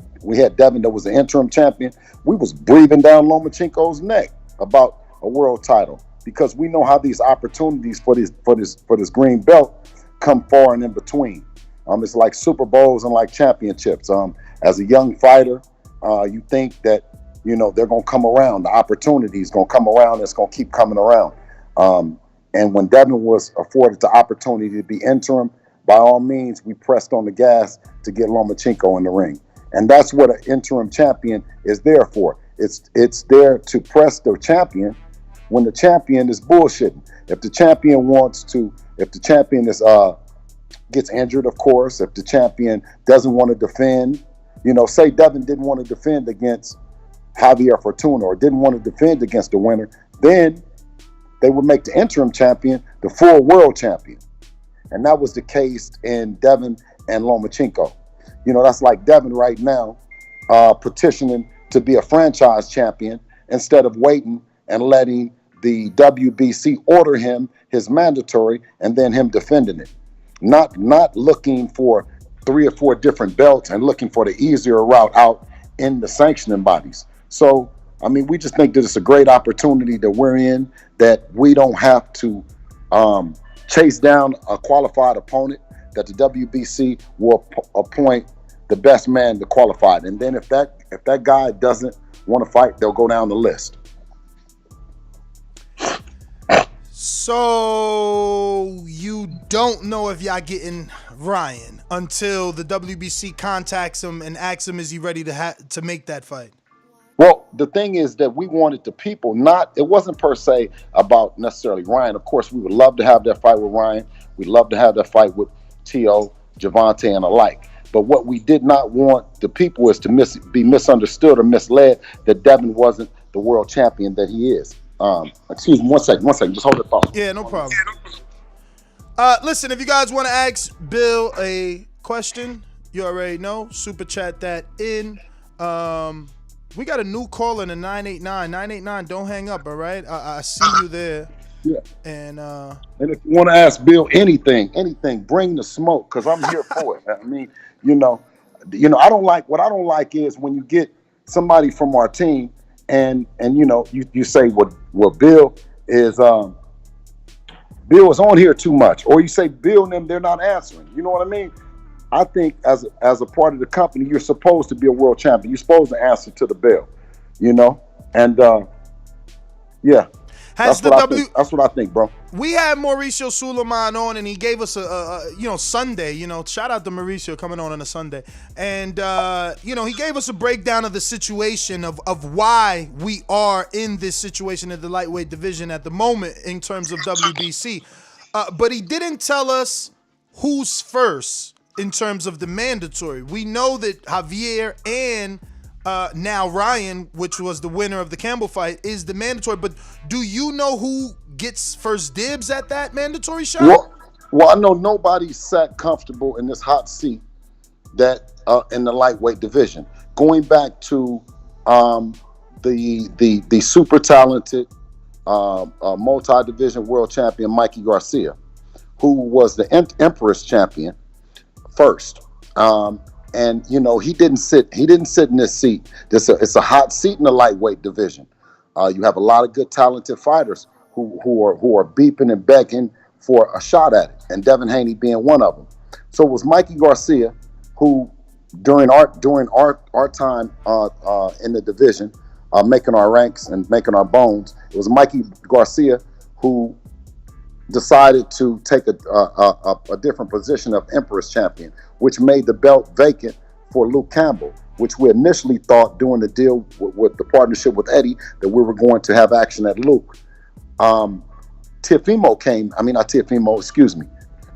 Devin that was the interim champion, we was breathing down Lomachenko's neck about a world title because we know how these opportunities for this green belt come far and in between. It's like Super Bowls and like championships. As a young fighter, you think that they're gonna come around. The opportunity is gonna come around. It's gonna keep coming around. And when Devin was afforded the opportunity to be interim, by all means, we pressed on the gas to get Lomachenko in the ring. And that's what an interim champion is there for. It's there to press the champion when the champion is bullshitting. If the champion gets injured, of course, if the champion doesn't want to defend, say Devin didn't want to defend against Javier Fortuna or didn't want to defend against the winner, then they would make the interim champion the full world champion. And that was the case in Devin and Lomachenko. That's like Devin right now petitioning to be a franchise champion instead of waiting and letting the WBC order him his mandatory and then him defending it. Not looking for 3 or 4 different belts and looking for the easier route out in the sanctioning bodies. So, I mean, we just think that it's a great opportunity that we're in, that we don't have to chase down a qualified opponent, that the WBC will appoint the best man to qualify. And then if that guy doesn't want to fight, they'll go down the list. So you don't know if y'all getting Ryan until the WBC contacts him and asks him, is he ready to make that fight? Well, the thing is that we wanted the people, it wasn't per se about necessarily Ryan. Of course, we would love to have that fight with Ryan. We'd love to have that fight with T.O., Gervonta, and alike. But what we did not want the people is to be misunderstood or misled that Devin wasn't the world champion that he is. Excuse me, one second. Just hold it thought. Yeah, no problem. Listen, if you guys want to ask Bill a question, you already know. Super chat that in. We got a new caller in the 989. 989, don't hang up, all right? I see you there. Yeah. And if you want to ask Bill anything, bring the smoke, because I'm here for it. I mean, I don't like, what I don't like is when you get somebody from our team and you say, well, Bill is on here too much, or you say Bill and them, they're not answering. You know what I mean? I think as a part of the company, you're supposed to be a world champion. You're supposed to answer to the bell, and yeah. That's what I think, bro. We had Mauricio Suleiman on, and he gave us a Sunday. Shout out to Mauricio coming on a Sunday, and he gave us a breakdown of the situation of why we are in this situation in the lightweight division at the moment in terms of WBC, but he didn't tell us who's first in terms of the mandatory. We know that Javier and now Ryan, which was the winner of the Campbell fight, is the mandatory. But do you know who gets first dibs at that mandatory shot? Well, I know nobody's sat comfortable in this hot seat that in the lightweight division. Going back to the super talented multi-division world champion Mikey Garcia, who was the Empress champion first. And he didn't sit in this seat. It's a hot seat in the lightweight division. You have a lot of good talented fighters who are beeping and begging for a shot at it, and Devin Haney being one of them. So it was Mikey Garcia who, during our time in the division, making our ranks and making our bones, it was Mikey Garcia who decided to take a different position of Empress champion, which made the belt vacant for Luke Campbell, which we initially thought doing the deal with the partnership with Eddie that we were going to have action at Luke.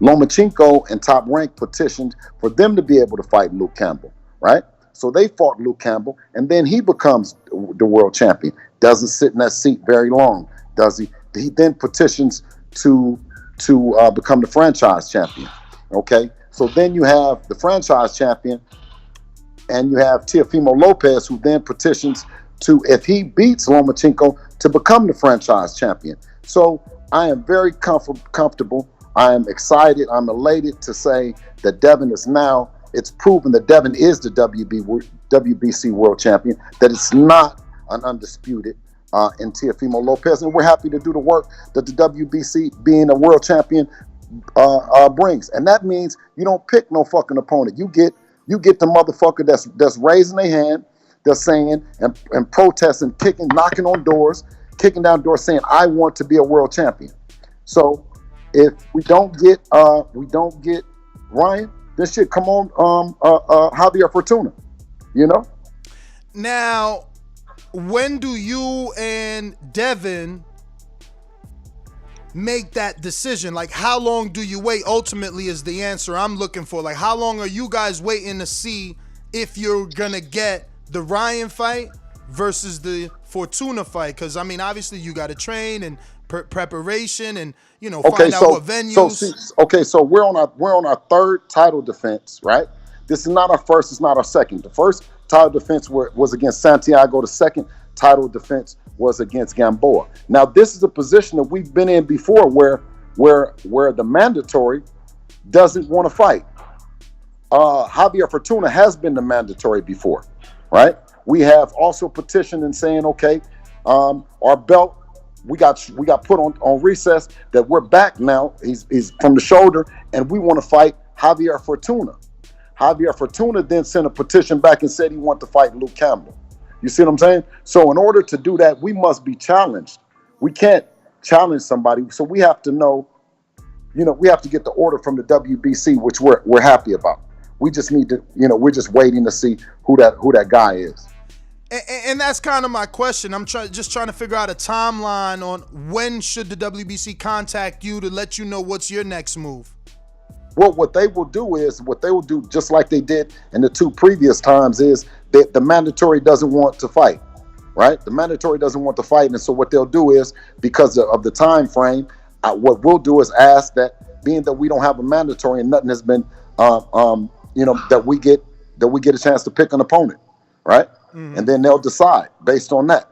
Lomachenko and Top Rank petitioned for them to be able to fight Luke Campbell, right? So they fought Luke Campbell, and then he becomes the world champion. Doesn't sit in that seat very long, does he? He then petitions to become the franchise champion. Okay, so then you have the franchise champion, and you have Teofimo Lopez, who then petitions to, if he beats Lomachenko, to become the franchise champion. So I am very comfortable. I am excited. I'm elated to say that Devin is now, it's proven that Devin is the WBC world champion, that it's not an undisputed in Teofimo Lopez, and we're happy to do the work that the WBC, being a world champion, brings. And that means you don't pick no fucking opponent. You get the motherfucker that's raising their hand, that's saying and protesting, kicking, knocking on doors, kicking down doors, saying, I want to be a world champion. So if we don't get Ryan, this shit come on Javier Fortuna, Now, when do you and Devin make that decision? Like, how long do you wait? Ultimately is the answer I'm looking for. Like, how long are you guys waiting to see if you're gonna get the Ryan fight versus the Fortuna fight? Because obviously you got to train and preparation and find out what venues. So we're on our third title defense, right? This is not our first. It's not our second. The first title defense was against Santiago. The second title defense was against Gamboa. Now, this is a position that we've been in before, where the mandatory doesn't want to fight. Javier Fortuna has been the mandatory before, right? We have also petitioned and saying, okay, our belt, we got put on recess, that we're back now. He's from the shoulder, and we want to fight Javier Fortuna. Javier Fortuna then sent a petition back and said he wanted to fight Luke Campbell. You see what I'm saying? So in order to do that, we must be challenged. We can't challenge somebody. So we have to know, we have to get the order from the WBC, which we're happy about. We just need to, we're just waiting to see who that guy is. And that's kind of my question. I'm just trying to figure out a timeline on when should the WBC contact you to let you know what's your next move. Well, what they will do, just like they did in the two previous times, is that the mandatory doesn't want to fight, right? The mandatory doesn't want to fight, and so what they'll do is, because of the time frame, what we'll do is ask that, being that we don't have a mandatory and nothing has been, that we get a chance to pick an opponent, right? and then they'll decide based on that.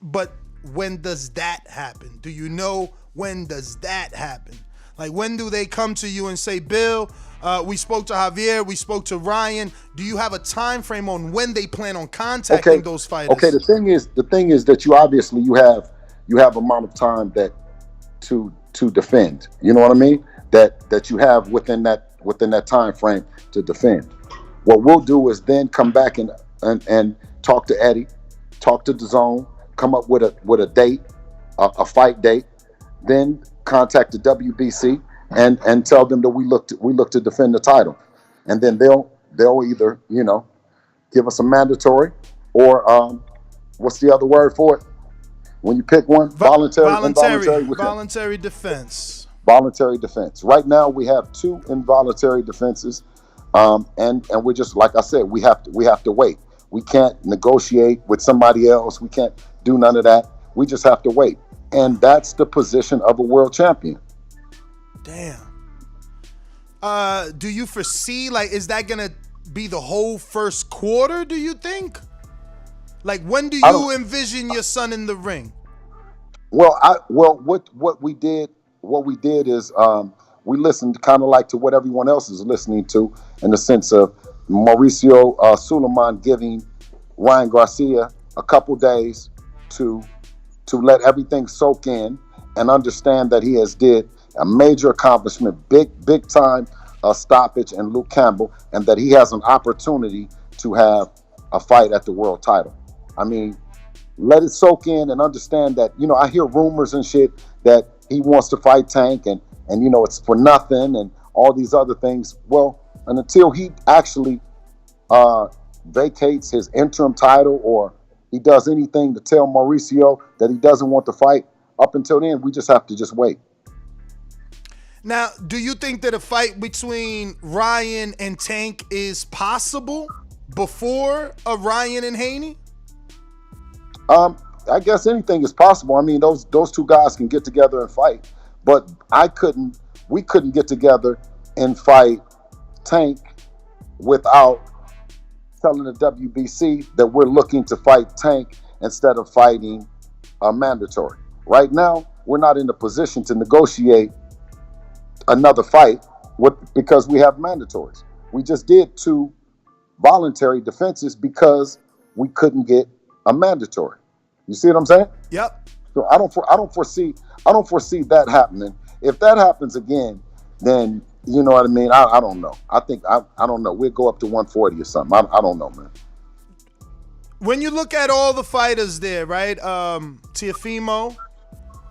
But when does that happen? Do you know when does that happen? Like, when do they come to you and say, Bill, we spoke to Javier, we spoke to Ryan. Do you have a time frame on when they plan on contacting those fighters? Okay, the thing is that you obviously you have amount of time that to defend. You know what I mean? That you have within that time frame to defend. What we'll do is then come back and talk to Eddie, talk to Dazn, come up with a date, a fight date, then contact the WBC and tell them that we look to defend the title, and then they'll either give us a mandatory or what's the other word for it when you pick one? Voluntary defense. Voluntary defense. Right now we have 2 involuntary defenses, and we're just, like I said, we have to wait. We can't negotiate with somebody else. We can't do none of that. We just have to wait. And that's the position of a world champion. Damn. Do you foresee, like, is that going to be the whole first quarter, do you think? Like, when do you envision your son in the ring? Well, what we did is we listened kind of like to what everyone else is listening to, in the sense of Mauricio Suleiman giving Ryan Garcia a couple days to let everything soak in and understand that he has did a major accomplishment, big time stoppage in Luke Campbell, and that he has an opportunity to have a fight at the world title. I mean, let it soak in and understand that, I hear rumors and shit that he wants to fight Tank and it's for nothing and all these other things. Well, and until he actually vacates his interim title or he does anything to tell Mauricio that he doesn't want to fight, up until then, we just have to just wait. Now, do you think that a fight between Ryan and Tank is possible before a Ryan and Haney? I guess anything is possible. I mean, those 2 guys can get together and fight, but we couldn't get together and fight Tank without telling the WBC that we're looking to fight Tank instead of fighting a mandatory. Right now, we're not in a position to negotiate another fight because we have mandatories. We just did 2 voluntary defenses because we couldn't get a mandatory. You see what I'm saying? Yep. So I don't foresee that happening. If that happens again, then you know what I mean. I don't know. I don't know. We'll go up to 140 or something. I don't know, man. When you look at all the fighters there, right? Teofimo,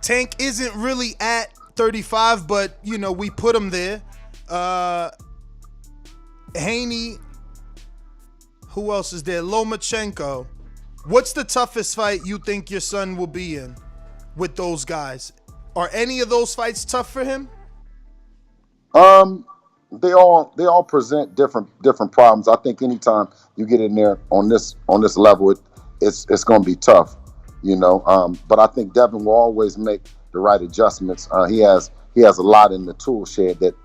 Tank isn't really at 35, but we put him there. Haney. Who else is there? Lomachenko. What's the toughest fight you think your son will be in with those guys? Are any of those fights tough for him? They all present different problems. I think anytime you get in there on this level, it's going to be tough, But I think Devin will always make the right adjustments. He has a lot in the tool shed that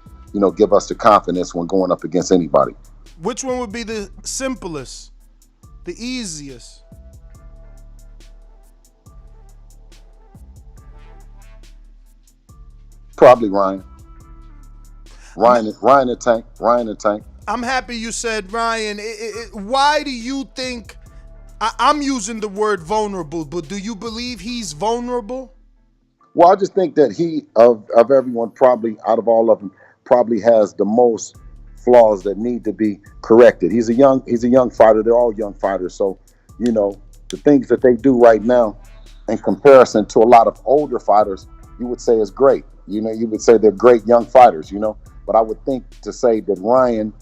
give us the confidence when going up against anybody. Which one would be the simplest, the easiest? Probably Ryan and Tank. I'm happy you said Ryan. Why do you think? I'm using the word vulnerable, but do you believe he's vulnerable? Well, I just think that he of everyone, probably out of all of them, probably has the most flaws that need to be corrected. He's a young fighter. They're all young fighters, so the things that they do right now, in comparison to a lot of older fighters, you would say is great. You would say they're great young fighters, But I would think to say that Ryan,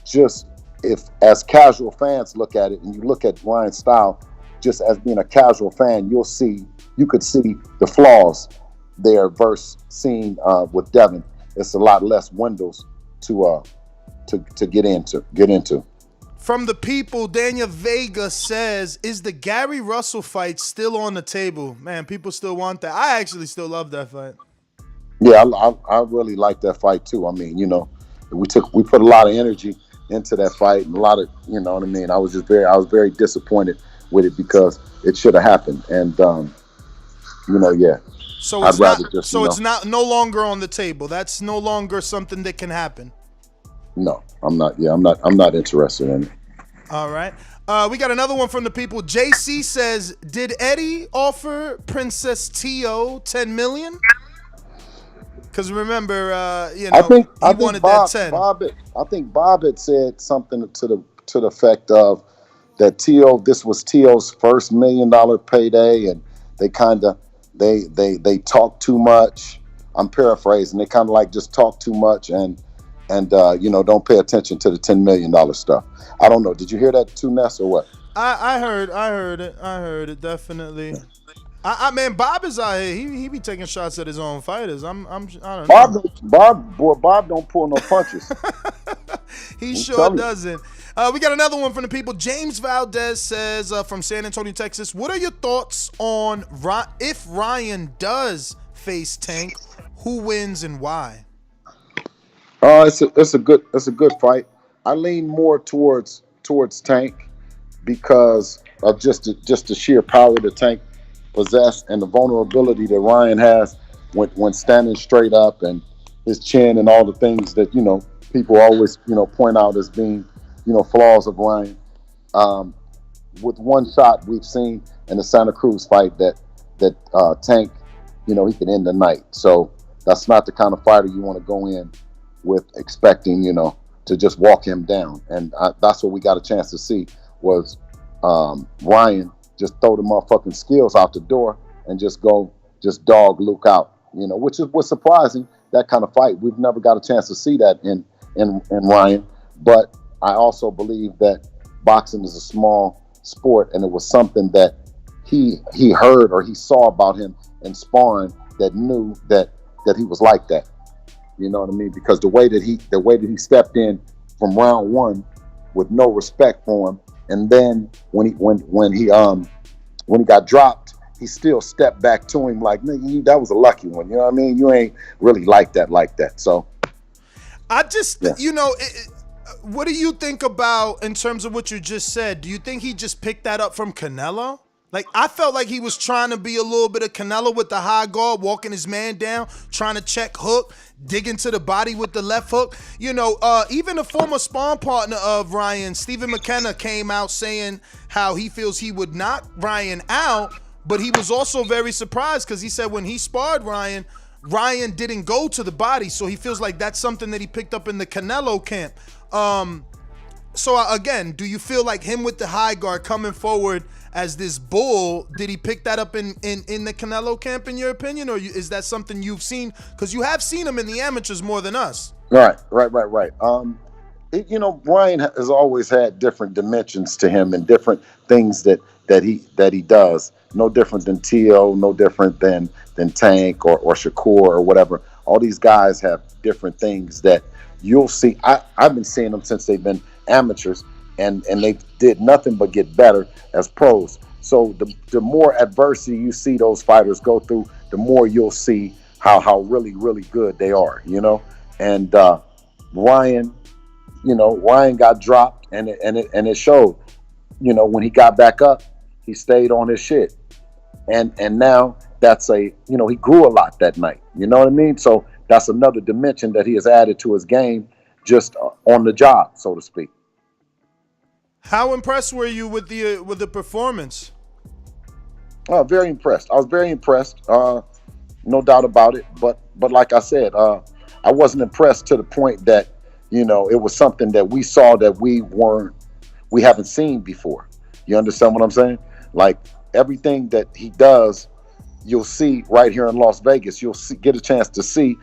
just if as casual fans look at it, and you look at Ryan's style, just as being a casual fan, you could see the flaws there versus seeing with Devin. It's a lot less windows to get into. From the people, Daniel Vega says, is the Gary Russell fight still on the table? Man, people still want that. I actually still love that fight. Yeah, I really like that fight too. I mean, we put a lot of energy into that fight, and a lot of, you know what I mean. I was very disappointed with it because it should have happened, and yeah. So I'd it's rather not. just, So it's not no longer on the table. That's no longer something that can happen. No, I'm not. Yeah, I'm not interested in it. All right. We got another one from the people. JC says, "Did Eddie offer Princess Tio $10 million?" Because remember, he wanted Bob, that 10. I think Bob had said something to the effect of that this was Tio's first $1 million payday, and they kind of they talk too much. I'm paraphrasing. They kind of like just talk too much and don't pay attention to the $10 million stuff. I don't know. Did you hear that too, Ness, or what? I heard it definitely. I mean, Bob is out here. He be taking shots at his own fighters. I don't know. Bob don't pull no punches. He sure doesn't. We got another one from the people. James Valdez says from San Antonio, Texas. What are your thoughts on if Ryan does face Tank? Who wins and why? It's a good fight. I lean more towards Tank because of just the sheer power that Tank possess and the vulnerability that Ryan has when standing straight up, and his chin and all the things that people always point out as being flaws of Ryan. With one shot we've seen in the Santa Cruz fight that Tank, he can end the night. So that's not the kind of fighter you want to go in with expecting to just walk him down, and that's what we got a chance to see was Ryan just throw the motherfucking skills out the door and just dog Luke out, which was surprising. That kind of fight, we've never got a chance to see that in Ryan. But I also believe that boxing is a small sport, and it was something that he heard or he saw about him in sparring that knew that he was like that. You know what I mean? Because the way that he stepped in from round one with no respect for him, and then when he got dropped, he still stepped back to him like, "Nigga, that was a lucky one." You know what I mean? You ain't really like that. So I just, what do you think about in terms of what you just said? Do you think he just picked that up from Canelo? Like, I felt like he was trying to be a little bit of Canelo with the high guard, walking his man down, trying to check hook, dig into the body with the left hook. Even a former sparring partner of Ryan, Stephen McKenna, came out saying how he feels he would knock Ryan out, but he was also very surprised because he said when he sparred Ryan didn't go to the body, so he feels like that's something that he picked up in the Canelo camp. So again, do you feel like him with the high guard coming forward as this bull, did he pick that up in the Canelo camp, in your opinion, or is that something you've seen? Because you have seen him in the amateurs more than us. Right. Brian has always had different dimensions to him and different things that he does. No different than Tio, no different than Tank or Shakur or whatever. All these guys have different things that you'll see. I've been seeing them since they've been amateurs, and they did nothing but get better as pros. So the more adversity you see those fighters go through, the more you'll see how really, really good they are, And Ryan got dropped, and it showed. When he got back up, he stayed on his shit. And now that's he grew a lot that night. You know what I mean? So that's another dimension that he has added to his game, just on the job, so to speak. How impressed were you with the performance? Very impressed. I was very impressed. No doubt about it. But like I said, I wasn't impressed to the point that it was something that we saw that we haven't seen before. You understand what I'm saying? Like everything that he does, you'll see right here in Las Vegas. You'll get a chance to see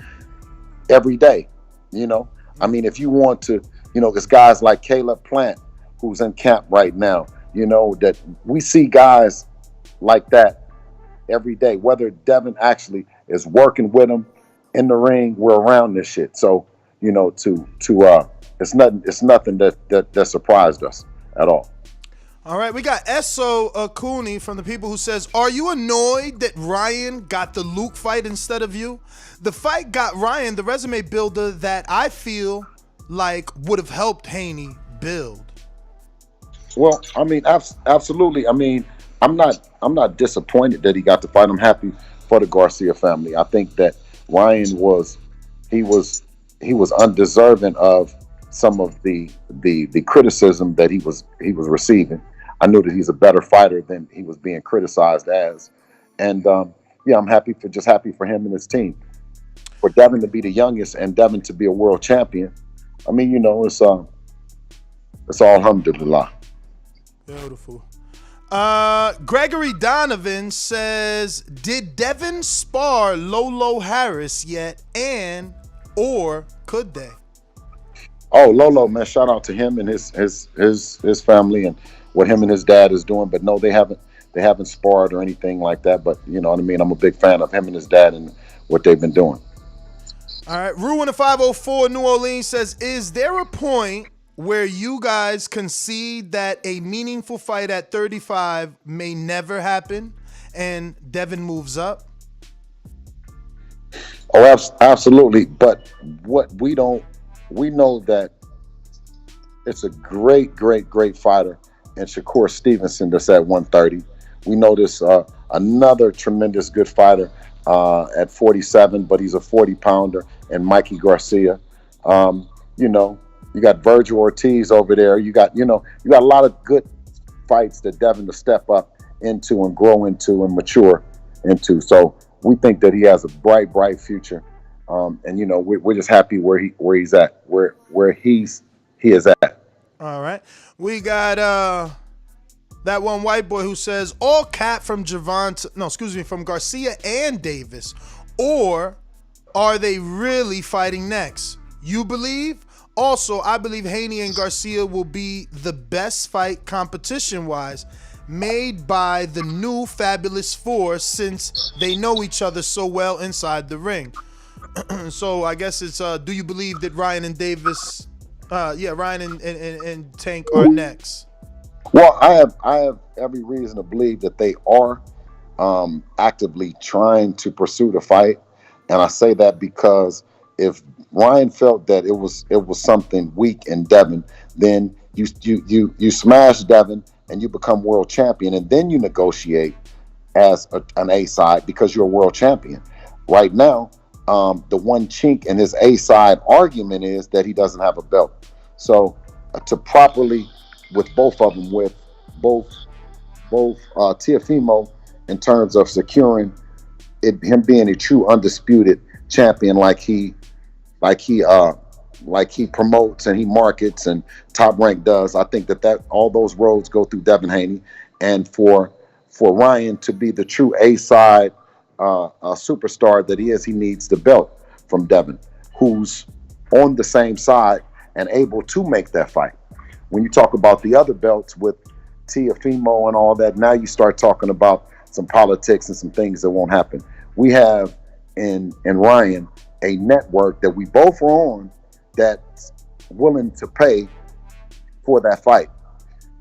every day. I mean, if you want to, there's guys like Caleb Plant, who's in camp right now, that we see guys like that every day. Whether Devin actually is working with him in the ring, we're around this shit. So, it's nothing that surprised us at all. All right, we got Esso Akuni from the people who says, are you annoyed that Ryan got the Luke fight instead of you? The fight got Ryan the resume builder that I feel like would have helped Haney build? Well, I mean, absolutely. I mean, I'm not disappointed that he got to fight. I'm happy for the Garcia family. I think that Ryan he was he was undeserving of some of the criticism that he was receiving. I knew that he's a better fighter than he was being criticized as, and yeah, I'm happy for him and his team. For Devin to be the youngest and Devin to be a world champion, I mean, it's all alhamdulillah. Beautiful. Gregory Donovan says, did Devin spar Lolo Harris yet, and or could they? Oh, Lolo, man, shout out to him and his family and what him and his dad is doing. But no, they haven't sparred or anything like that. But you know what I mean. I'm a big fan of him and his dad and what they've been doing. All right, Ruin the 504 New Orleans says, is there a point where you guys concede that a meaningful fight at 35 may never happen and Devin moves up? Oh, absolutely. But what we know that it's a great, great, great fighter in Shakur Stevenson that's at 130. We know this another tremendous good fighter at 47, but he's a 40-pounder, and Mikey Garcia. You got Virgil Ortiz over there. You got a lot of good fights that Devin to step up into and grow into and mature into. So we think that he has a bright, bright future. And we're just happy where he's at, where he is at. All right, we got that one white boy who says all cap from from Garcia and Davis, or are they really fighting next? You believe? Also, I believe Haney and Garcia will be the best fight competition-wise made by the new Fabulous Four since they know each other so well inside the ring. So I guess it's do you believe that Ryan and Davis, Ryan and Tank are next? Well, I have every reason to believe that they are actively trying to pursue the fight, and I say that because if Ryan felt that it was something weak in Devin, then you smash Devin and you become world champion, and then you negotiate as an A side because you're a world champion. Right now, the one chink in his A side argument is that he doesn't have a belt. So to properly with both of them, with both Teofimo in terms of securing him being a true undisputed champion, like he promotes and he markets and Top Rank does. I think that all those roads go through Devin Haney, and for Ryan to be the true A side superstar that he is, he needs the belt from Devin, who's on the same side and able to make that fight. When you talk about the other belts with Teofimo and all that, now you start talking about some politics and some things that won't happen. We have in Ryan a network that we both are on that's willing to pay for that fight.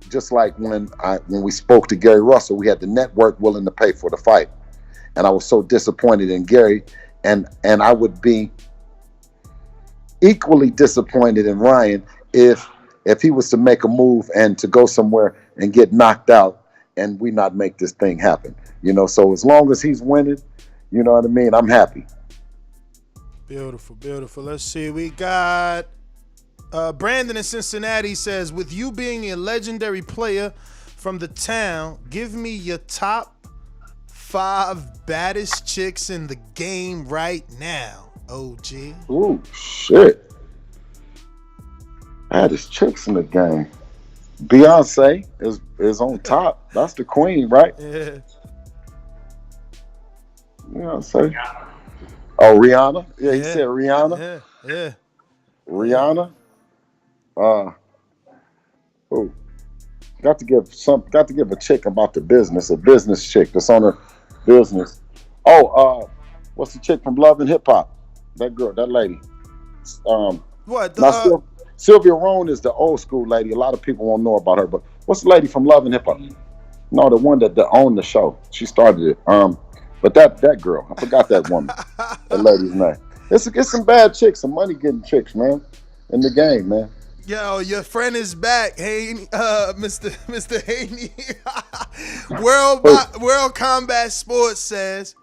Just like when we spoke to Gary Russell, we had the network willing to pay for the fight. And I was so disappointed in Gary, and I would be equally disappointed in Ryan if he was to make a move and to go somewhere and get knocked out and we not make this thing happen. So as long as he's winning, you know what I mean, I'm happy. Beautiful, beautiful. Let's see. We got Brandon in Cincinnati says, with you being a legendary player from the town, give me your top 5 baddest chicks in the game right now, OG. Ooh, shit. Baddest chicks in the game. Beyonce is on top. That's the queen, right? Yeah. Beyonce. Oh, Rihanna? Yeah, he said Rihanna. Yeah. Rihanna. Got to give a chick about the business, a business chick that's on her business. Oh, what's the chick from Love and Hip Hop? That girl, that lady. Sylvia Rohn is the old school lady. A lot of people won't know about her, but what's the lady from Love and Hip Hop? No, the one that owned the show. She started it. But that girl, I forgot that woman. That lady's name. It's some bad chicks, some money getting chicks, man. in the game, man. Yo, your friend is back. Hey, Mr. Haney. World Combat Sports says,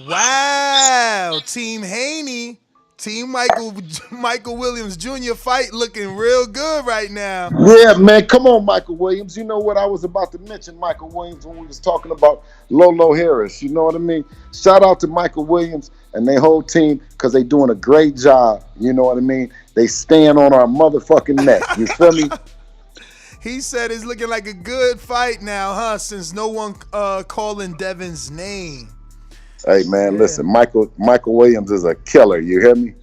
wow, Team Haney, Team Michael Williams Jr. fight looking real good right now. Yeah, man. Come on, Michael Williams. You know what? I was about to mention Michael Williams when we was talking about Lolo Harris. You know what I mean? Shout out to Michael Williams and their whole team because they doing a great job. You know what I mean? They stand on our motherfucking neck. You feel me? He said it's looking like a good fight now, huh? Since no one calling Devon's name. Hey, man, listen. Michael Williams is a killer. You hear me?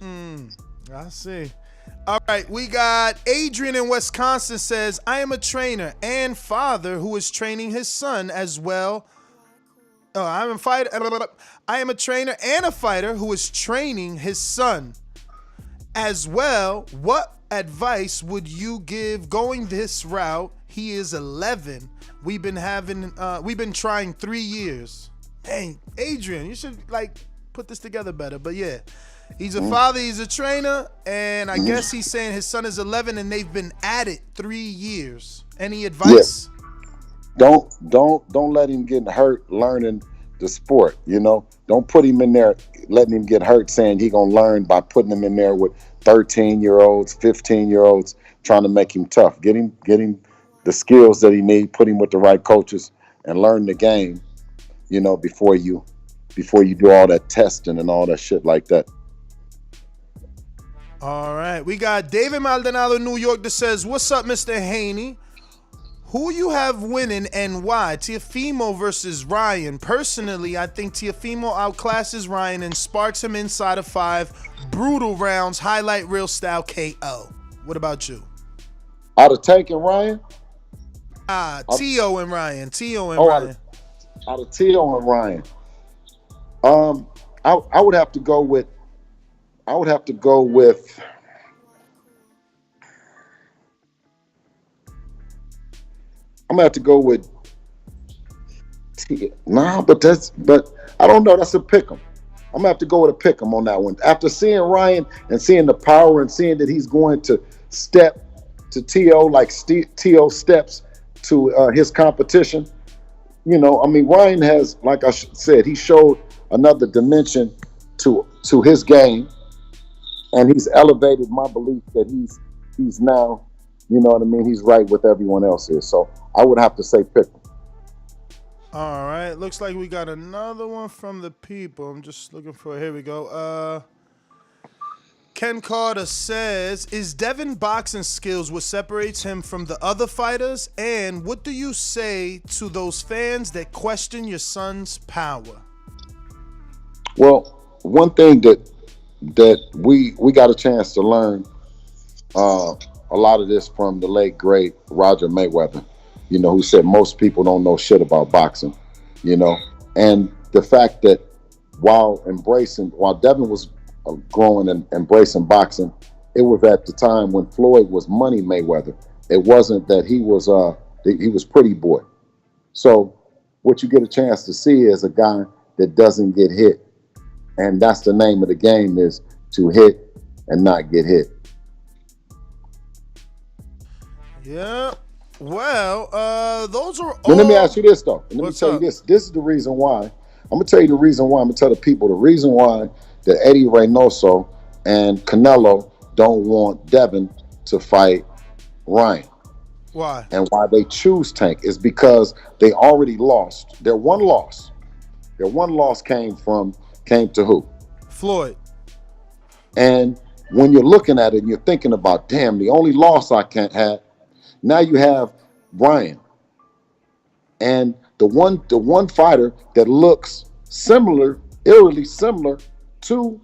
I see. All right, we got Adrian in Wisconsin says, I am a trainer and father who is training his son as well. Oh, I am a trainer and a fighter who is training his son as well. What advice would you give going this route? He is 11. We've been trying 3 years. Hey, Adrian, you should put this together better. But yeah, he's a father, he's a trainer, and I guess he's saying his son is 11 and they've been at it 3 years. Any advice? Yeah. Don't let him get hurt learning the sport. You know, don't put him in there letting him get hurt saying he gonna learn by putting him in there with 13-year-olds, 15-year-olds trying to make him tough. Get him the skills that he need. Put him with the right coaches and learn the game. You know, before you do all that testing and all that shit like that. All right. We got David Maldonado in New York that says, what's up, Mr. Haney? Who you have winning and why? Teofimo versus Ryan. Personally, I think Teofimo outclasses Ryan and sparks him inside of 5 brutal rounds, highlight reel style KO. What about you? Out of Tank and Ryan? Tio and Ryan. Ryan. Out of Tio and Ryan. I would have to go with I'm gonna have to go with but I don't know. That's a pick 'em. I'm gonna have to go with a pick 'em on that one. After seeing Ryan and seeing the power and seeing that he's going to step to T.O. like T.O. steps to his competition. You know, I mean, Ryan has, like I said, he showed another dimension to his game, and he's elevated my belief that he's now, you know what I mean, he's right with everyone else is. So I would have to say pick him. All right, looks like we got another one from the people. I'm just looking for, here we go. Ken Carter says, is Devin boxing skills what separates him from the other fighters? And what do you say to those fans that question your son's power? Well, one thing that we got a chance to learn a lot of this from the late great Roger Mayweather, you know, who said most people don't know shit about boxing, you know, and the fact that while Devin was growing and embracing boxing, it was at the time when Floyd was Money Mayweather. It wasn't that he was Pretty Boy. So what you get a chance to see is a guy that doesn't get hit, and that's the name of the game, is to hit and not get hit. Yeah. Well, those are all... But let me ask you this, though. And let me tell up? you this. This is the reason why. I'm going to tell you the reason why. I'm going to tell the people the reason why that Eddie Reynoso and Canelo don't want Devin to fight Ryan. Why? And why they choose Tank is because they already lost. Their one loss came to who? Floyd. And when you're looking at it and you're thinking about, damn, the only loss I can't have, now you have Ryan. And the one fighter that looks eerily similar to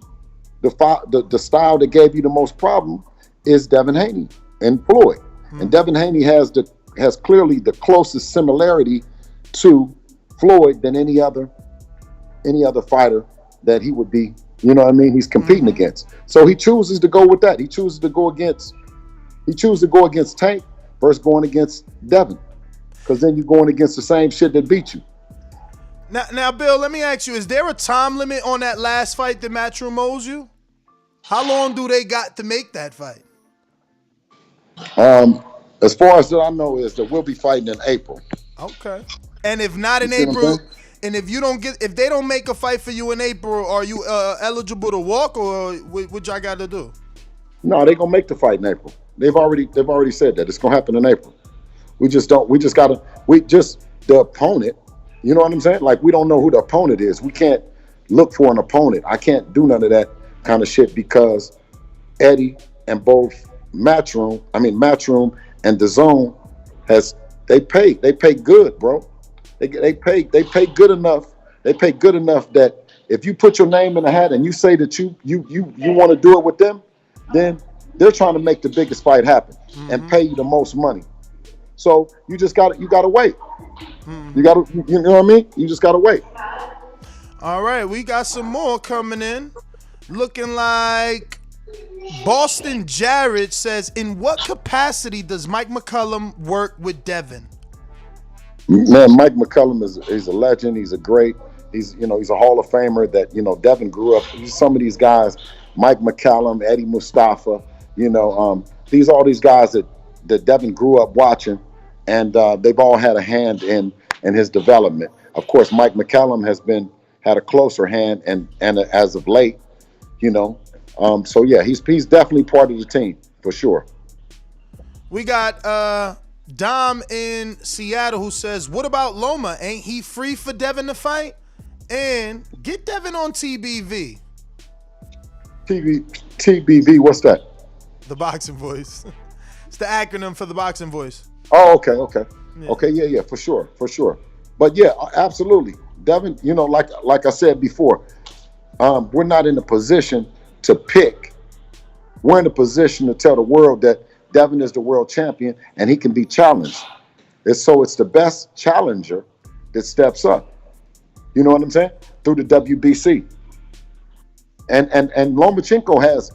the style that gave you the most problem is Devin Haney and Floyd. And Devin Haney has clearly the closest similarity to Floyd than any other fighter that he would be, you know what I mean, he's competing against. So he chooses to go with that. He chooses to go against Tank versus going against Devin. Because then you're going against the same shit that beat you. Now, Bill, let me ask you, is there a time limit on that last fight that Matchroom owes you? How long do they got to make that fight? As far as that I know is that we'll be fighting in April. Okay. And if not You in see what I'm April, saying? and if they don't make a fight for you in April, are you eligible to walk, or what y'all got to do? No, they're gonna make the fight in April. They've already said that it's gonna happen in April. We just don't. We just gotta. We just the opponent. You know what I'm saying? Like we don't know who the opponent is. We can't look for an opponent. I can't do none of that kind of shit because Eddie and both Matchroom and Dazn has they pay good, bro. They pay good enough. They pay good enough that if you put your name in the hat and you say that you want to do it with them, then they're trying to make the biggest fight happen and pay you the most money. So you gotta wait. You know what I mean? You just gotta wait. All right, we got some more coming in. Looking like Boston Jared says, in what capacity does Mike McCullum work with Devin? Man, Mike McCullum is a legend. He's a great. He's a Hall of Famer that Devin grew up. Some of these guys, Mike McCallum, Eddie Mustafa. These all these guys that Devin grew up watching, and they've all had a hand in his development. Of course, Mike McCallum had a closer hand, and as of late, so yeah, he's definitely part of the team for sure. We got Dom in Seattle who says, what about Loma? Ain't he free for Devin to fight? And get Devin on TBV. TBV, what's that? The boxing voice. It's the acronym for the boxing voice. Oh, okay. Yeah. Okay, yeah, for sure. But yeah, absolutely. Devin, like I said before, we're not in a position to pick. We're in a position to tell the world that Devin is the world champion and he can be challenged. It's the best challenger that steps up. You know what I'm saying? Through the WBC. And Lomachenko has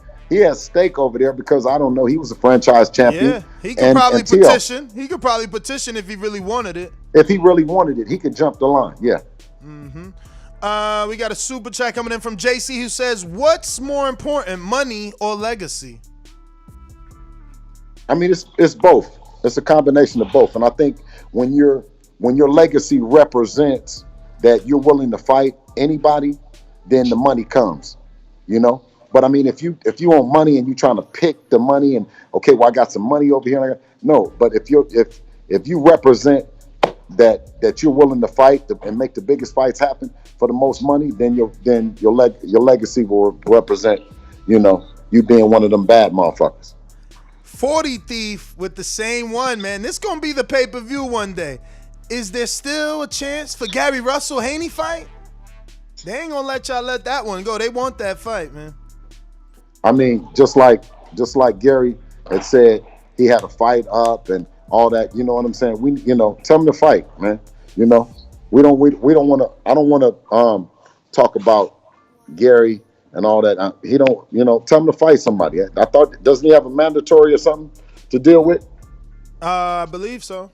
stake over there because I don't know, he was a franchise champion. Yeah, he could probably petition. He could probably petition if he really wanted it. If he really wanted it, he could jump the line. Yeah. We got a super chat coming in from JC who says, what's more important, money or legacy? I mean, it's both. It's a combination of both. And I think when your legacy represents that you're willing to fight anybody, then the money comes, But I mean, if you want money and you're trying to pick the money and okay, well I got some money over here. No, but if you represent that you're willing to fight and make the biggest fights happen for the most money, then your legacy will represent, you being one of them bad motherfuckers. 40 Thief with the same one, man. This gonna be the pay-per-view one day. Is there still a chance for Gary Russell Haney fight? They ain't gonna let y'all let that one go. They want that fight, man. I mean, just like Gary had said, he had a fight up and all that. You know what I'm saying? Tell him to fight, man. We don't want to. I don't want to talk about Gary and all that. He don't. Tell him to fight somebody. I thought, doesn't he have a mandatory or something to deal with? I believe so.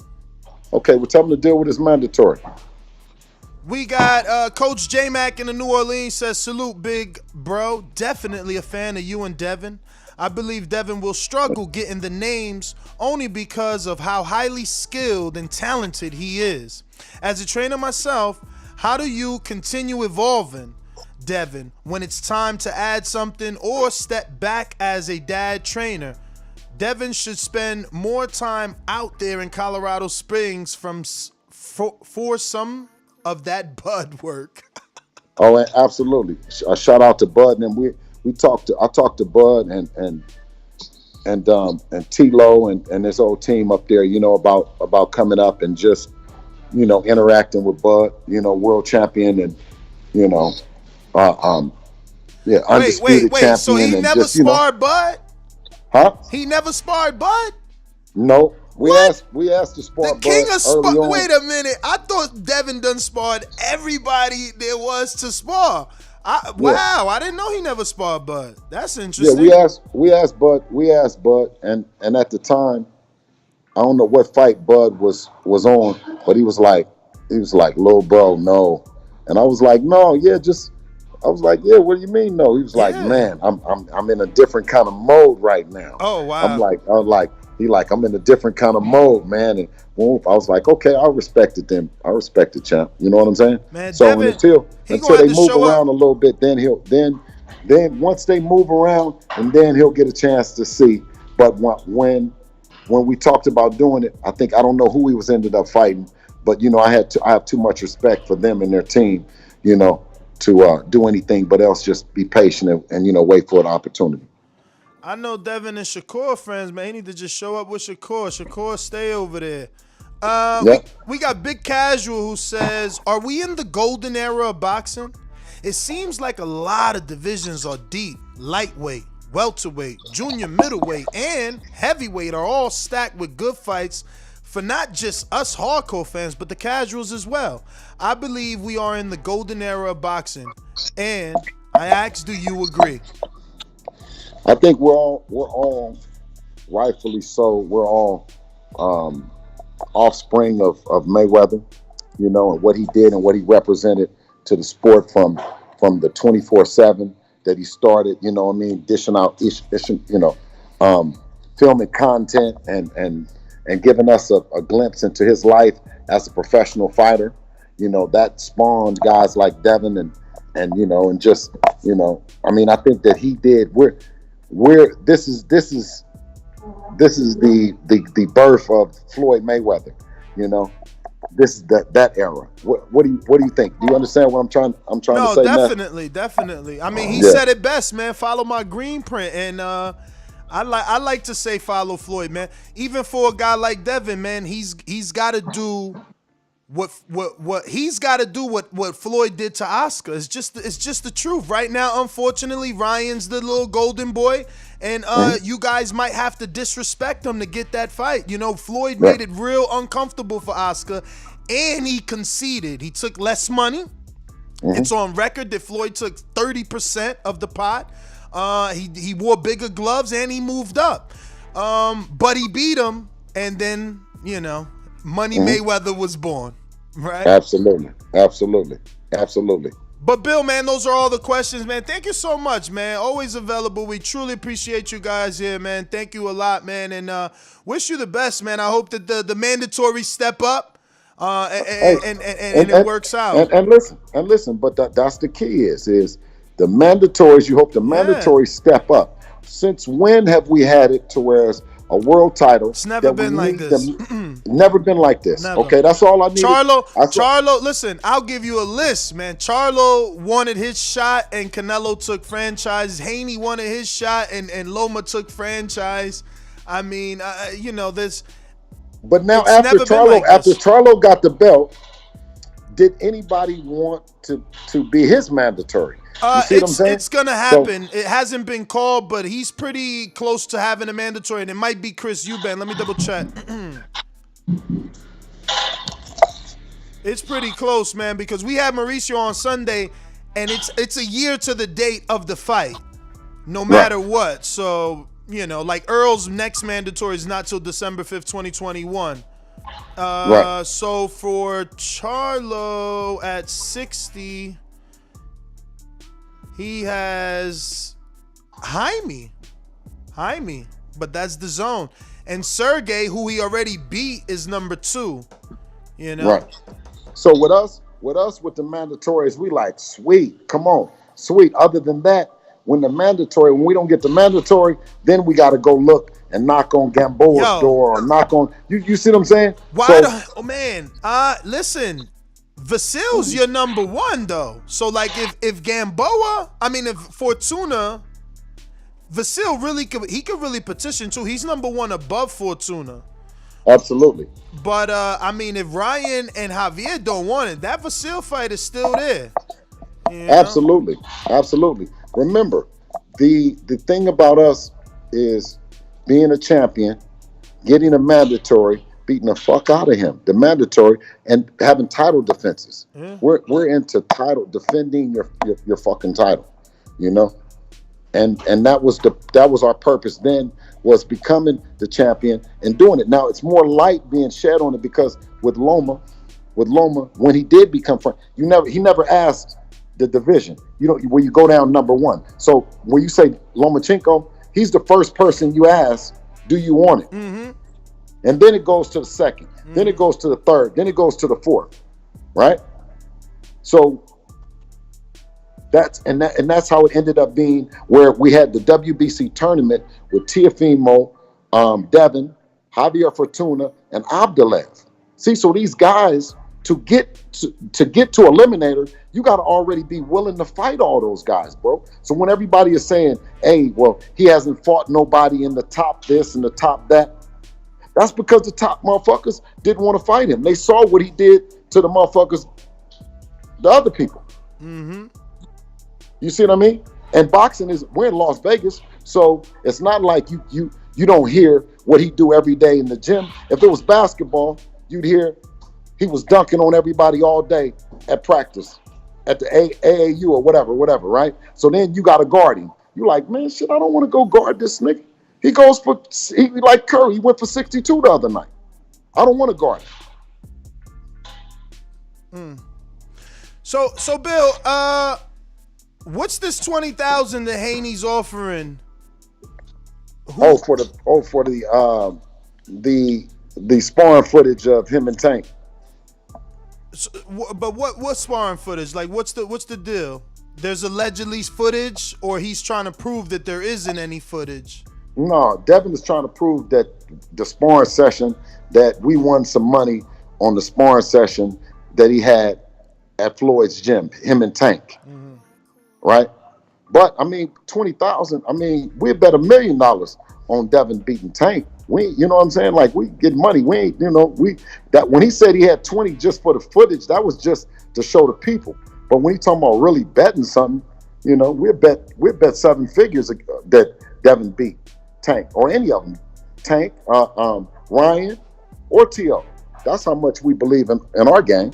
Okay, well, tell him to deal with his mandatory. We got Coach J-Mac in the New Orleans says, salute, big bro. Definitely a fan of you and Devin. I believe Devin will struggle getting the names only because of how highly skilled and talented he is. As a trainer myself, how do you continue evolving, Devin, when it's time to add something or step back as a dad trainer? Devin should spend more time out there in Colorado Springs for some of that Bud work. Oh, absolutely. A shout out to Bud, and I talked to Bud and T-Lo and this whole team up there, about coming up and just, interacting with Bud, world champion and, undisputed champion. So he never sparred Bud? Huh? He never sparred Bud? No. We asked to spar Bud king of early on. Wait a minute. I thought Devin done sparred everybody there was to spar. Wow, I didn't know he never sparred Bud. That's interesting. Yeah, we asked Bud, and at the time, I don't know what fight Bud was on, but he was like, little bro, no. And I was like, no, yeah, I was like, yeah, what do you mean no? He was like, man, I'm in a different kind of mode right now. Oh wow. I was like, he like, I'm in a different kind of mode, man. And boom, I was like, okay, I respected them. I respected champ. You know what I'm saying? Man, So Devin, until they move show around a little bit, then then once they move around, and then he'll get a chance to see. But when we talked about doing it, I don't know who he was ended up fighting, but I have too much respect for them and their team, to do anything but else just be patient and wait for an opportunity. I know Devin and Shakur friends, man. He need to just show up with Shakur. Shakur, stay over there. We got Big Casual who says, are we in the golden era of boxing? It seems like a lot of divisions are deep. Lightweight, welterweight, junior middleweight, and heavyweight are all stacked with good fights for not just us hardcore fans, but the casuals as well. I believe we are in the golden era of boxing. And I ask, do you agree? I think we're all rightfully so. We're all offspring of Mayweather, and what he did and what he represented to the sport from the 24/7 that he started. Dishing out, filming content and giving us a glimpse into his life as a professional fighter. That spawned guys like Devin and just I think that he did. This is the birth of Floyd Mayweather. This is that era. What do you think? Do you understand what I'm trying to say? No, definitely. I mean, he said it best, man. Follow my green print, and I like to say follow Floyd, man. Even for a guy like Devin, man, he's got to do what he's got to do what Floyd did to Oscar. It's just the truth. Right now, unfortunately, Ryan's the little golden boy, and you guys might have to disrespect him to get that fight. Floyd made it real uncomfortable for Oscar, and he conceded. He took less money. It's on record that Floyd took 30% of the pot. He wore bigger gloves and he moved up. But he beat him, and then Money Mayweather was born. Right? Absolutely. But Bill, man, those are all the questions, man. Thank you so much, man. Always available. We truly appreciate you guys here, man. Thank you a lot, man, and wish you the best, man. I hope that the mandatory step up and it works out. And listen. But that's the key is the mandatories. You hope the mandatory step up. Since when have we had it to where a world title? It's never been like this. Never been like this. Never. Okay, that's all I need. Charlo, listen, I'll give you a list, man. Charlo wanted his shot and Canelo took franchise. Haney wanted his shot and Loma took franchise. I mean, this. But now after Charlo got the belt, did anybody want to be his mandatory? You see what I'm saying? It's gonna happen. It hasn't been called, but he's pretty close to having a mandatory, and it might be Chris Eubank. Let me double check. It's pretty close, man, because we had Mauricio on Sunday, and it's a year to the date of the fight, no matter what. So like Earl's next mandatory is not till December 5th, 2021. So for Charlo at 60. He has Jaime, but that's the zone. And Sergey, who he already beat, is number 2. Right. So with us with the mandatories, we like sweet. Come on, sweet. Other than that, when we don't get the mandatory, then we got to go look and knock on Gamboa's door or knock on. You see what I'm saying? Listen. Vasil's your number 1 though. So like if Fortuna, Vasil could really petition too. He's number 1 above Fortuna. Absolutely. But if Ryan and Javier don't want it, that Vasil fight is still there. Absolutely. Remember, the thing about us is being a champion, getting a mandatory, beating the fuck out of him, the mandatory, and having title defenses. We're into title, defending your fucking title, and that was our purpose then, was becoming the champion and doing it. Now it's more light being shed on it because with Loma, when he did become he never asked the division, where you go down number 1. So when you say Lomachenko, he's the first person you ask, do you want it? Mm-hmm. And then it goes to the second. Then it goes to the third. Then it goes to the fourth. Right? So that's how it ended up being, where we had the WBC tournament with Teofimo, Devin, Javier Fortuna, and Abdelev. See, so these guys, to get to Eliminator, you got to already be willing to fight all those guys, bro. So when everybody is saying, hey, well, he hasn't fought nobody in the top this and the top that, that's because the top motherfuckers didn't want to fight him. They saw what he did to the motherfuckers, the other people. Mm-hmm. You see what I mean? And boxing we're in Las Vegas, so it's not like you don't hear what he do every day in the gym. If it was basketball, you'd hear he was dunking on everybody all day at practice, at the AAU or whatever, right? So then you got to guard him. You like, man, shit, I don't want to go guard this nigga. He like Curry, he went for 62 the other night. I don't want to guard him. So Bill, what's this 20,000 that Haney's offering? For the sparring footage of him and Tank. So, but what sparring footage? Like, what's the deal? There's allegedly footage, or he's trying to prove that there isn't any footage? No, Devin is trying to prove that the sparring session, that we won some money on the sparring session that he had at Floyd's gym, him and Tank. Mm-hmm. Right? But I mean, 20,000. I mean, we bet $1 million on Devin beating Tank. You know what I'm saying? Like, we get money. We ain't, that when he said he had 20 just for the footage, that was just to show the people. But when he talking about really betting something, we bet 7 figures that Devin beat Tank, or any of them, Tank, Ryan, or T.O. That's how much we believe in our game.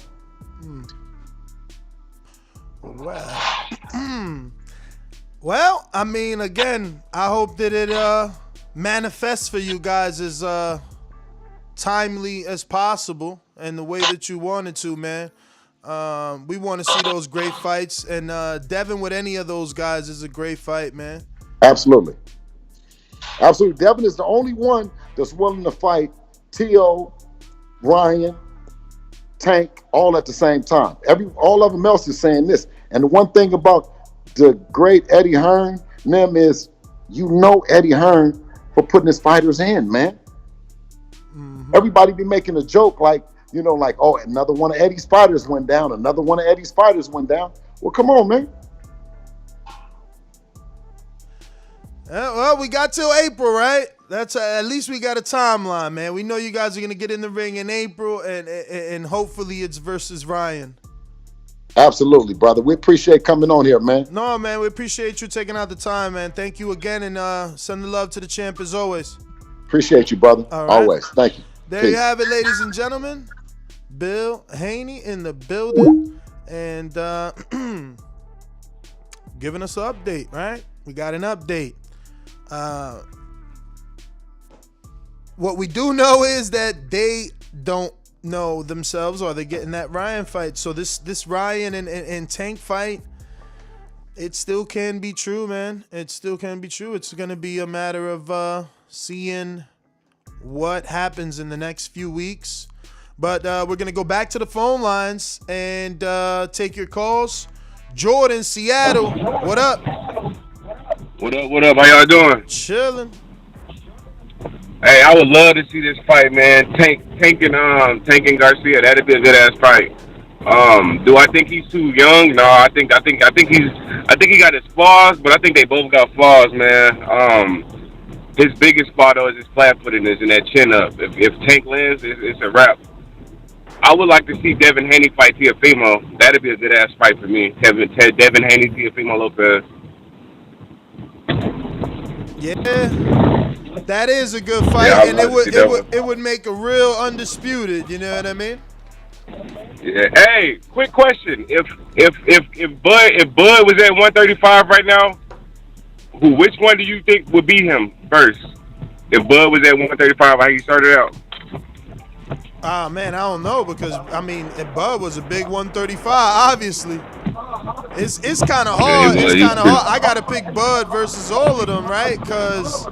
Well, I mean, again, I hope that it manifests for you guys as timely as possible and the way that you wanted to, man. We want to see those great fights, and Devin with any of those guys is a great fight, man. Absolutely. Devin is the only one that's willing to fight T.O., Ryan, Tank, all at the same time. All of them else is saying this. And the one thing about the great Eddie Hearn and them is, Eddie Hearn for putting his fighters in, man. Mm-hmm. Everybody be making a joke like, oh, another one of Eddie's fighters went down. Another one of Eddie's fighters went down. Well, come on, man. Well, we got till April, right? That's at least we got a timeline, man. We know you guys are gonna get in the ring in April, and hopefully it's versus Ryan. Absolutely, brother. We appreciate coming on here, man. No, man, we appreciate you taking out the time, man. Thank you again, and send the love to the champ as always. Appreciate you, brother. All right. Always. Thank you. There Peace. You have it, ladies and gentlemen. Bill Haney in the building, and giving us an update, right? We got an update. What we do know is that they don't know themselves, or they're getting that Ryan fight. So this Ryan and Tank fight, it still can be true, man. It still can be true. It's going to be a matter of seeing what happens in the next few weeks. But we're going to go back to the phone lines and take your calls. Jordan, Seattle, what up? What up? How y'all doing? Chilling. Hey, I would love to see this fight, man. Tank and Garcia. That'd be a good ass fight. Do I think he's too young? No, I think he got his flaws, but I think they both got flaws, man. His biggest flaw though is his flat-footedness and that chin up. If Tank lands, it's a wrap. I would like to see Devin Haney fight Teofimo. That'd be a good ass fight for me. Devin Haney, Teofimo Lopez. Yeah. That is a good fight, yeah, and it would make a real undisputed. You know what I mean? Yeah. Hey, quick question: If Bud was at 135 right now, which one do you think would beat him first? If Bud was at 135, how he started out? Man, I don't know, because I mean, if Bud was a big 135, obviously. It's kind of hard. It's kind of hard. I gotta pick Bud versus all of them, right? Because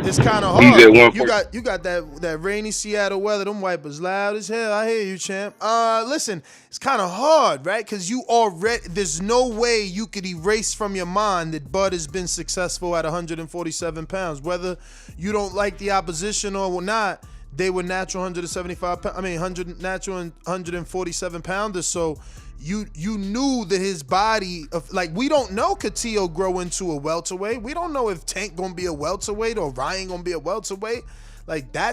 It's kind of He's at hard. one. You got that rainy Seattle weather. Them wipers loud as hell. I hear you, champ. Listen, it's kind of hard, right? Because you already, there's no way you could erase from your mind that Bud has been successful at 147 pounds. Whether you don't like the opposition or not, they were natural 175. I mean, 147 pounders. So you knew that his body, like, we don't know could Tio grow into a welterweight. We don't know if Tank gonna be a welterweight or Ryan gonna be a welterweight. Like, I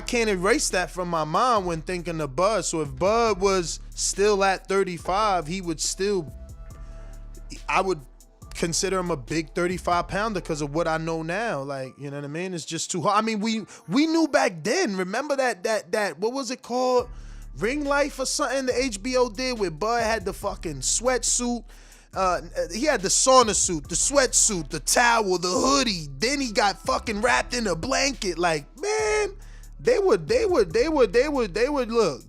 can't erase that from my mind when thinking of Bud. So if Bud was still at 35, I would consider him a big 35 pounder because of what I know now. Like, you know what I mean? It's just too hard. I mean, we knew back then. Remember that what was it called? Ring Life or something the HBO did where Bud had the fucking sweatsuit. He had the sauna suit, the sweatsuit, the towel, the hoodie. Then he got fucking wrapped in a blanket. Like, man, they would look.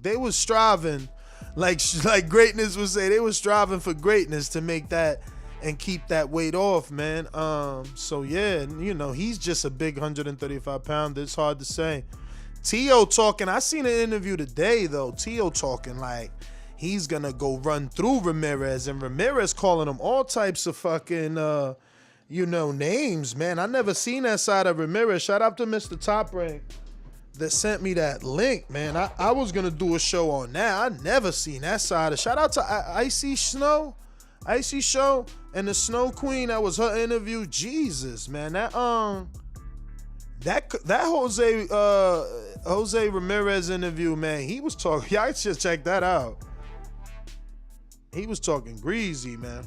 They was striving, like greatness would say. They was striving for greatness to make that and keep that weight off, man. So yeah, you know, he's just a big 135 pounder. It's hard to say. Tio talking, I seen an interview today though. Tio talking like he's gonna go run through Ramirez, and Ramirez calling him all types of fucking names, man. I never seen that side of Ramirez. Shout out to Mr. Top Rank that sent me that link, man. I was gonna do a show on that. I never seen that side of. Shout out to Icy Show, and the Snow Queen. That was her interview. Jesus, man, that Jose Ramirez interview, man, he was talking. Y'all should check that out. He was talking greasy, man.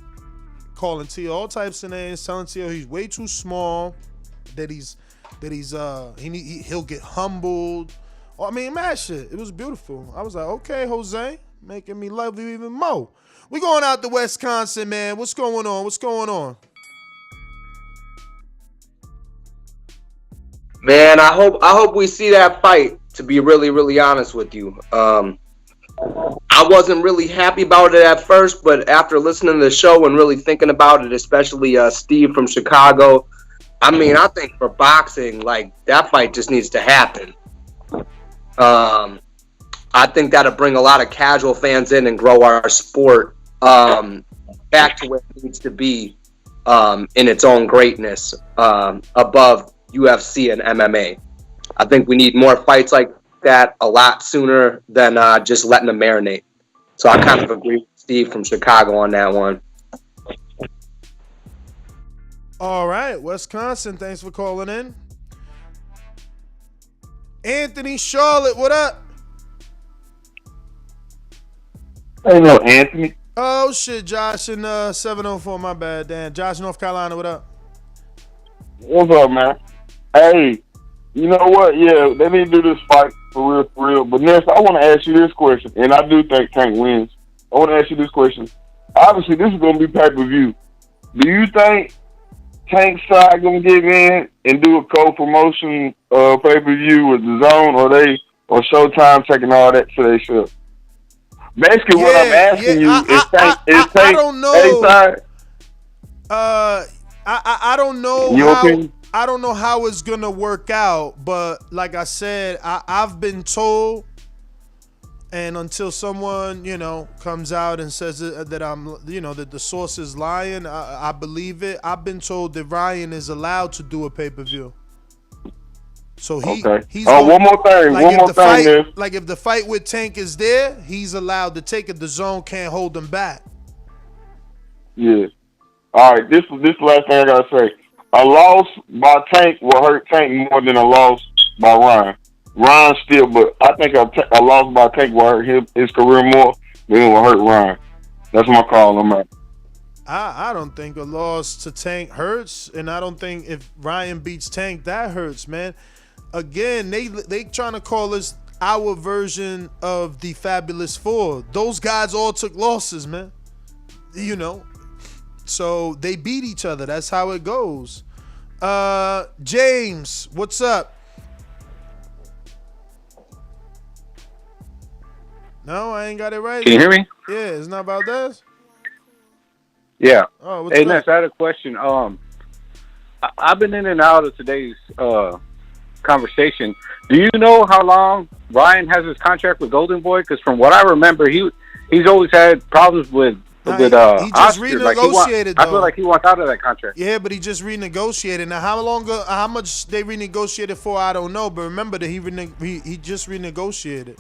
Calling Tio all types of names, telling Tio he's way too small, that he'll get humbled. Oh, I mean, man, shit. It was beautiful. I was like, okay, Jose, making me love you even more. We going out to Wisconsin, man. What's going on? Man, I hope we see that fight, to be really, really honest with you. I wasn't really happy about it at first, but after listening to the show and really thinking about it, especially Steve from Chicago, I mean, I think for boxing, like, that fight just needs to happen. I think that'll bring a lot of casual fans in and grow our sport back to where it needs to be in its own greatness, above UFC and MMA. I think we need more fights like that a lot sooner than just letting them marinate. So I kind of agree with Steve from Chicago on that one. All right, Wisconsin, thanks for calling in. Anthony Charlotte, what up? Hey, no, Anthony. Oh shit, Josh in 704, my bad, damn. Josh, North Carolina, what up? What's up, man? Hey, you know what? Yeah, they need to do this fight for real. But next, I want to ask you this question, and I do think Tank wins. I want to ask you this question. Obviously, this is going to be pay-per-view. Do you think Tank's side going to give in and do a co-promotion pay-per-view with Dazn, or Showtime taking all that to their show? Basically, what I'm asking you is Tank. I don't know. I don't know. I don't know how it's gonna work out, but like I said, I've been told, and until someone comes out and says that I'm that the source is lying, I believe it. I've been told that Ryan is allowed to do a pay-per-view. So he's one more thing. Like if the fight with Tank is there, he's allowed to take it. The zone can't hold him back. Yeah. All right. This is the last thing I gotta say. A loss by Tank will hurt Tank more than a loss by Ryan. Ryan still, but I think a loss by Tank will hurt his career more than it will hurt Ryan. That's my call on that. I don't think a loss to Tank hurts, and I don't think if Ryan beats Tank, that hurts, man. Again, they trying to call us our version of the Fabulous Four. Those guys all took losses, man. So they beat each other. That's how it goes. James, what's up? No, I ain't got it right. Can you hear me? Yeah, it's not about this. Yeah. Oh, what's hey, up? Ness, I had a question. I've been in and out of today's conversation. Do you know how long Ryan has his contract with Golden Boy? Because from what I remember, he's always had problems with he just Oscar. renegotiated. I feel like he wants out of that contract. Yeah, but he just renegotiated. Now, how much they renegotiated for, I don't know. But remember that he just renegotiated.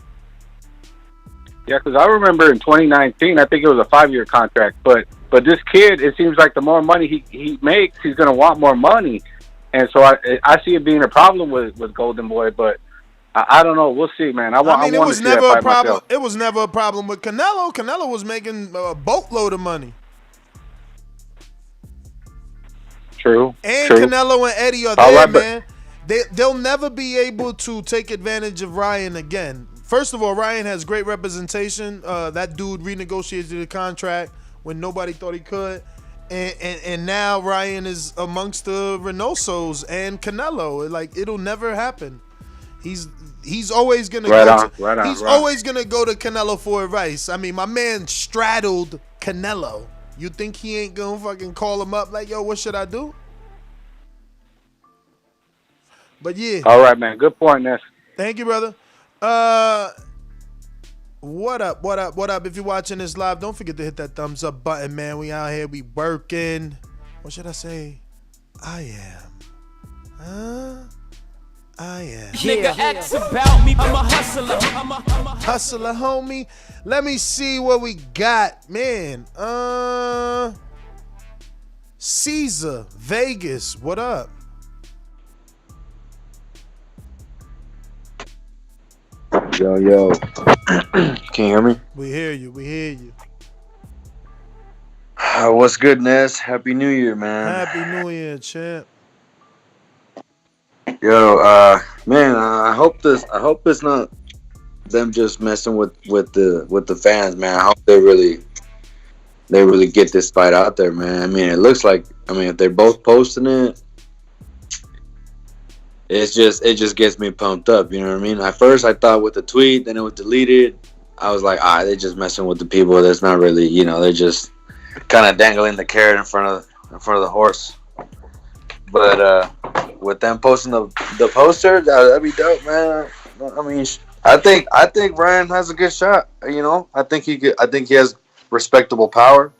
Yeah, because I remember in 2019, I think it was a 5-year contract. But this kid, it seems like the more money he makes, he's going to want more money. And so I see it being a problem with Golden Boy, but I don't know. We'll see, man. I mean, it was never a problem. Myself. It was never a problem with Canelo. Canelo was making a boatload of money. True. And Canelo and Eddie are there, man. They'll never be able to take advantage of Ryan again. First of all, Ryan has great representation. That dude renegotiated the contract when nobody thought he could. And now Ryan is amongst the Reynosos and Canelo. Like, it'll never happen. He's always gonna always gonna go to Canelo for advice. I mean, my man straddled Canelo. You think he ain't gonna fucking call him up like, yo, what should I do? But yeah. All right, man. Good point, Ness. Thank you, brother. What up? If you're watching this live, don't forget to hit that thumbs up button, man. We out here, we working. What should I say? I am. Nigga, ask about me. I'm a hustler. Hustler, homie. Let me see what we got, man. Caesar, Vegas. What up? Yo. Can you hear me? We hear you. What's good, Ness? Happy New Year, man. Happy New Year, champ. Yo, man, I hope it's not them just messing with the fans, man. I hope they really get this fight out there, man. I mean, it looks like, if they're both posting it, it just gets me pumped up, you know what I mean? At first I thought with the tweet, then it was deleted. I was like, they're just messing with the people. That's not really, they're just kind of dangling the carrot in front of the horse. But with them posting the poster, that'd be dope, man. I mean, I think Ryan has a good shot. I think he has respectable power.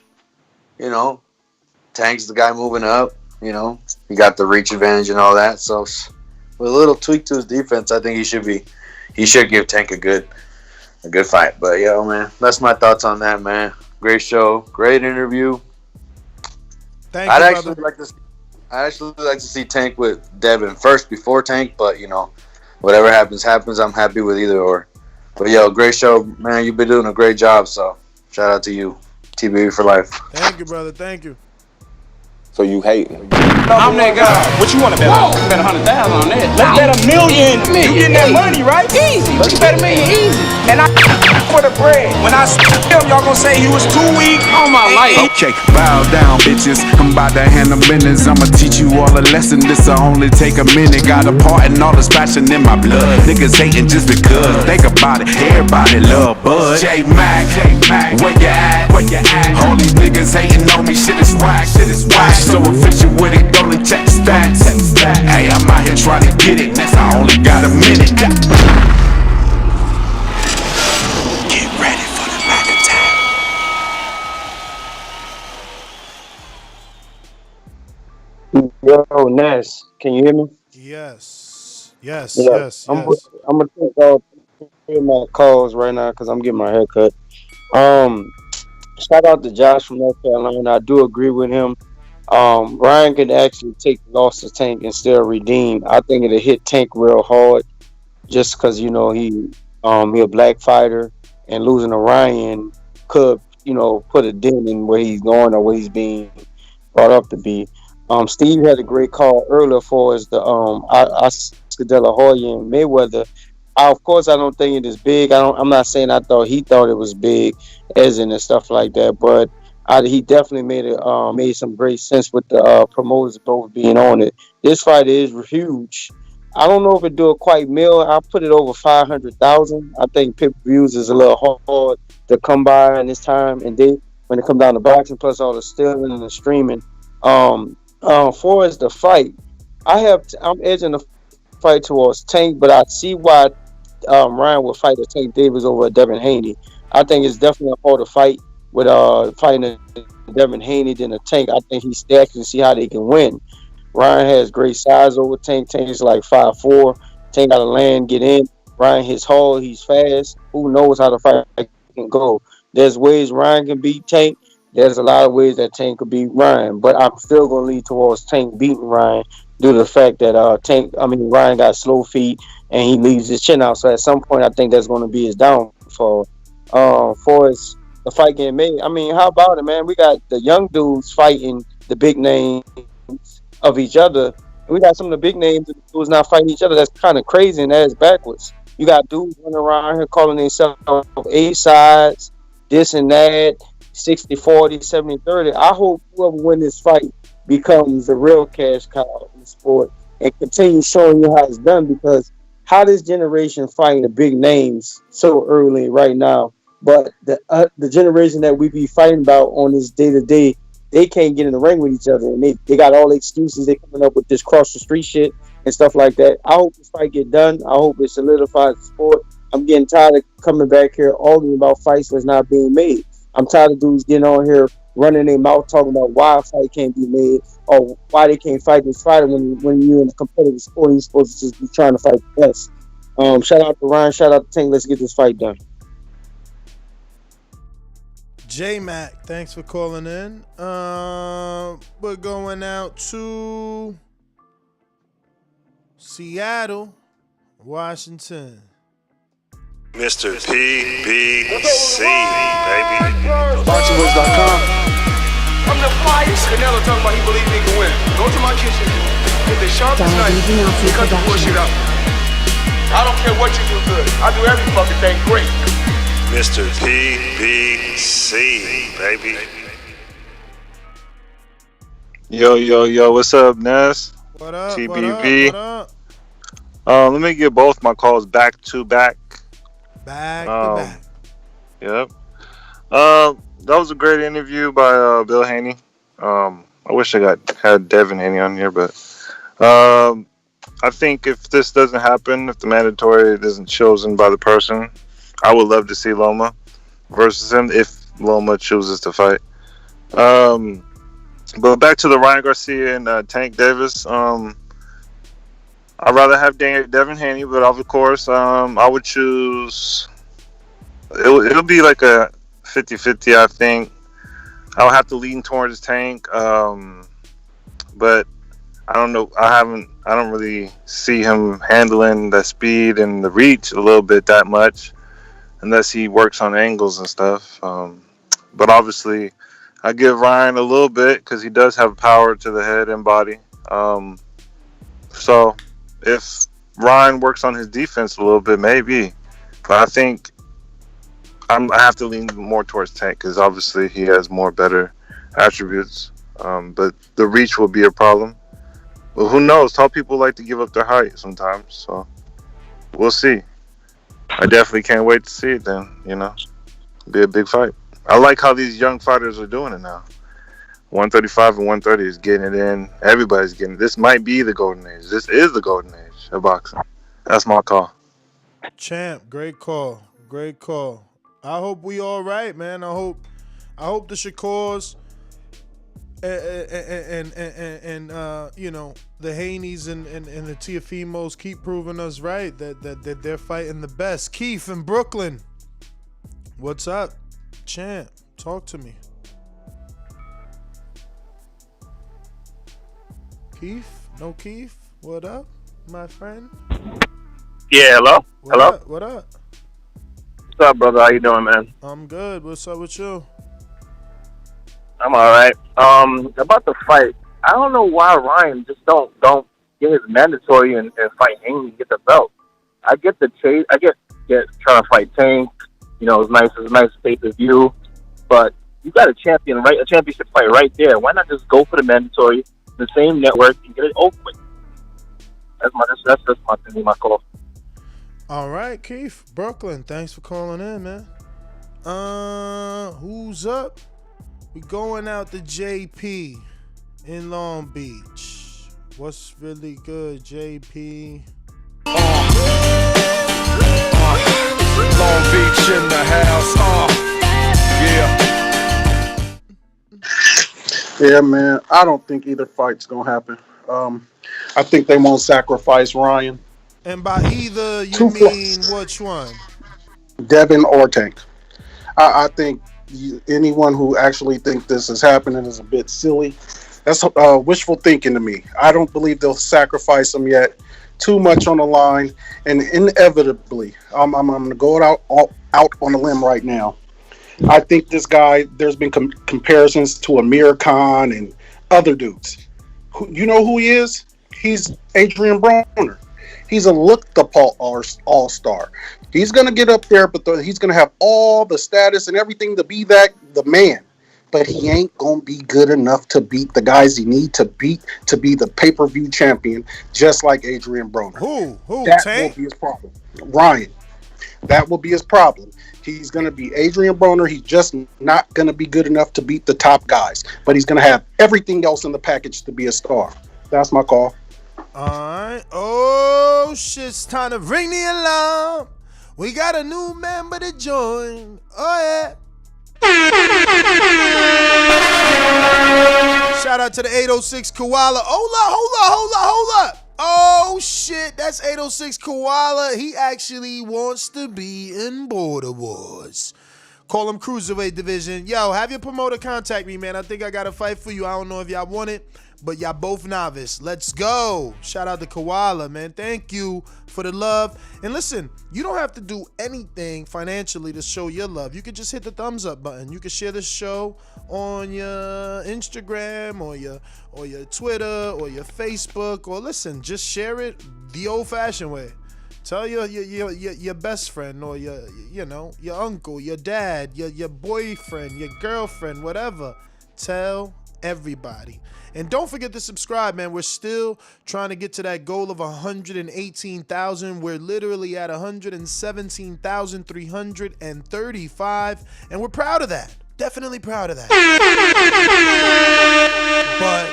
Tank's the guy moving up. He got the reach advantage and all that. So with a little tweak to his defense, I think he should give Tank a good fight. But yo, man, that's my thoughts on that, man. Great show, great interview. I'd actually like to see Tank with Devin first before Tank, but whatever happens. I'm happy with either or. But yo, great show, man. You've been doing a great job, so shout out to you. TBV for life. Thank you, brother. Thank you. So you hating? I'm that guy. What you want to bet on? Bet 100,000 on that. Let's bet $1 million. You getting that money, right? Easy. Let's bet $1 million easy. And I for the bread. When I him, y'all gonna say he was too weak on my life. Okay, bow down, bitches. I'm about to handle business. I'ma teach you all a lesson. This'll only take a minute. Got a part in all this passion in my blood. Niggas hating just because. Think about it. Everybody love Bud. J Mac, where you at? All these niggas hating on me. Shit is whack. So official with it, only check stats. Hey, I'm out here trying to get it. Next, I only got a minute. Get ready for the back attack. Yo, Ness, can you hear me? Yes. I'm gonna take all my calls right now because I'm getting my hair cut. Shout out to Josh from North Carolina. I do agree with him. Ryan could actually take the loss to Tank and still redeem. I think it'll hit Tank real hard, just because he a black fighter, and losing to Ryan could put a dent in where he's going or where he's being brought up to be. Steve had a great call earlier for us the Oscar De La Hoya and Mayweather. Of course, I don't think it is big. I'm not saying he thought it was big, as in and stuff like that, but he definitely made some great sense with the promoters both being on it. This fight is huge. I don't know if it do it quite mil. I'll put it over 500,000. I think pay-per-views is a little hard to come by in this time and date when it comes down to boxing, plus all the stealing and the streaming. For as the fight, I'm edging the fight towards Tank, but I see why Ryan would fight a Tank Davis over a Devin Haney. I think it's definitely a harder fight with fighting a Devin Haney than a Tank. I think he's stacking to see how they can win. Ryan has great size over Tank. Tank is like 5'4". Tank got to land, get in. Ryan hits hard. He's fast. Who knows how the fight can go? There's ways Ryan can beat Tank. There's a lot of ways that Tank could beat Ryan, but I'm still gonna lead towards Tank beating Ryan due to the fact that Ryan got slow feet and he leaves his chin out. So at some point, I think that's going to be his downfall. For his the fight getting made, I mean, how about it, man? We got the young dudes fighting the big names of each other. And we got some of the big names who's not fighting each other. That's kind of crazy and that's backwards. You got dudes running around here calling themselves A sides, this and that, 60-40, 70-30. I hope whoever wins this fight becomes the real cash cow in the sport and continue showing you how it's done, because how this generation fighting the big names so early right now, but the generation that we be fighting about on this day to day, they can't get in the ring with each other, and they got all the excuses. They coming up with this cross the street shit and stuff like that. I hope this fight get done. I hope it solidifies the sport. I'm getting tired of coming back here arguing about fights that's not being made. I'm tired of dudes getting on here running their mouth talking about why a fight can't be made or why they can't fight this fighter when you're in a competitive sport. You're supposed to just be trying to fight the best. Shout out to Ryan. Shout out to Tank. Let's get this fight done. J-Mac, thanks for calling in. We're going out to Seattle, Washington. Mr. PBC, baby. BoxingWords.com. I'm the flyest. Canelo talking about he believes he can win. Go to my kitchen. Get the sharpest knife. And cut the bullshit up. I don't care what you do good. I do every fucking thing great. Mr. PBC, baby. Yo, what's up, Ness? What up, TBV. what up? Let me get both my calls back to back. Back to back. Yep. That was a great interview by Bill Haney. I wish I had Devin Haney on here, but I think if this doesn't happen, if the mandatory isn't chosen by the person, I would love to see Loma versus him if Loma chooses to fight. But back to the Ryan Garcia and Tank Davis. I'd rather have Devin Haney, but of course, I would choose. It'll be like a 50-50, I think. I'll have to lean towards Tank, but I don't know. I don't really see him handling the speed and the reach a little bit that much, unless he works on angles and stuff. But obviously, I give Ryan a little bit because he does have power to the head and body. So if Ryan works on his defense a little bit, maybe. But I think I have to lean more towards Tank because obviously he has more better attributes. But the reach will be a problem. But who knows? Tall people like to give up their height sometimes. So we'll see. I definitely can't wait to see it then, It'll be a big fight. I like how these young fighters are doing it now. 135 and 130 is getting it in. Everybody's getting it. This might be the golden age. This is the golden age of boxing. That's my call. Champ, great call. Great call. I hope we all right, man. I hope the Shakurs and the Haneys and the Tiafimos keep proving us right that they're fighting the best. Keith in Brooklyn. What's up? Champ, talk to me. Keith? No Keith? What up, my friend? Yeah, hello? Hello? What up? What's up, brother? How you doing, man? I'm good. What's up with you? I'm alright. About the fight, I don't know why Ryan just don't get his mandatory and fight Haney and get the belt. I get the chase. I get trying to fight Tank. It's nice pay-per-view. But you got a championship fight right there. Why not just go for the mandatory, the same network, and get it over with? That's my thing, my call. All right, Keith, Brooklyn. Thanks for calling in, man. Who's up? We going out to JP. in Long Beach. What's really good, JP? Long Beach in the house. Yeah, man. I don't think either fight's gonna happen. I think they won't sacrifice Ryan. And by either, you mean which one? Devin or Tank. I think anyone who actually think this is happening is a bit silly. That's wishful thinking to me. I don't believe they'll sacrifice him yet. Too much on the line, and inevitably, I'm going to go out on a limb right now. I think this guy. There's been comparisons to Amir Khan and other dudes. You know who he is? He's Adrian Broner. He's a look-the-part all-star. He's going to get up there, but he's going to have all the status and everything to be the man. But he ain't going to be good enough to beat the guys he need to beat to be the pay-per-view champion, just like Adrian Broner. Who? That Tank? will be his problem. Ryan. That will be his problem. He's going to be Adrian Broner. He's just not going to be good enough to beat the top guys. But he's going to have everything else in the package to be a star. That's my call. Alright. Oh shit, it's time to ring the alarm. We got a new member to join. Oh yeah. Shout out to the 806 Koala. Hold up. Oh shit, that's 806 Koala. He actually wants to be in Border Wars. Call him Cruiserweight Division. Yo, have your promoter contact me, man. I think I got a fight for you. I don't know if y'all want it, but y'all both novice. Let's go. Shout out to Koala, man. Thank you for the love. And listen, you don't have to do anything financially to show your love. You can just hit the thumbs up button. You can share this show on your Instagram or your Twitter or your Facebook. Or listen, just share it the old-fashioned way. Tell your best friend or your uncle, your dad, your boyfriend, your girlfriend, whatever. Tell everybody. And don't forget to subscribe, man. We're still trying to get to that goal of 118,000. We're literally at 117,335, and we're proud of that. Definitely proud of that. But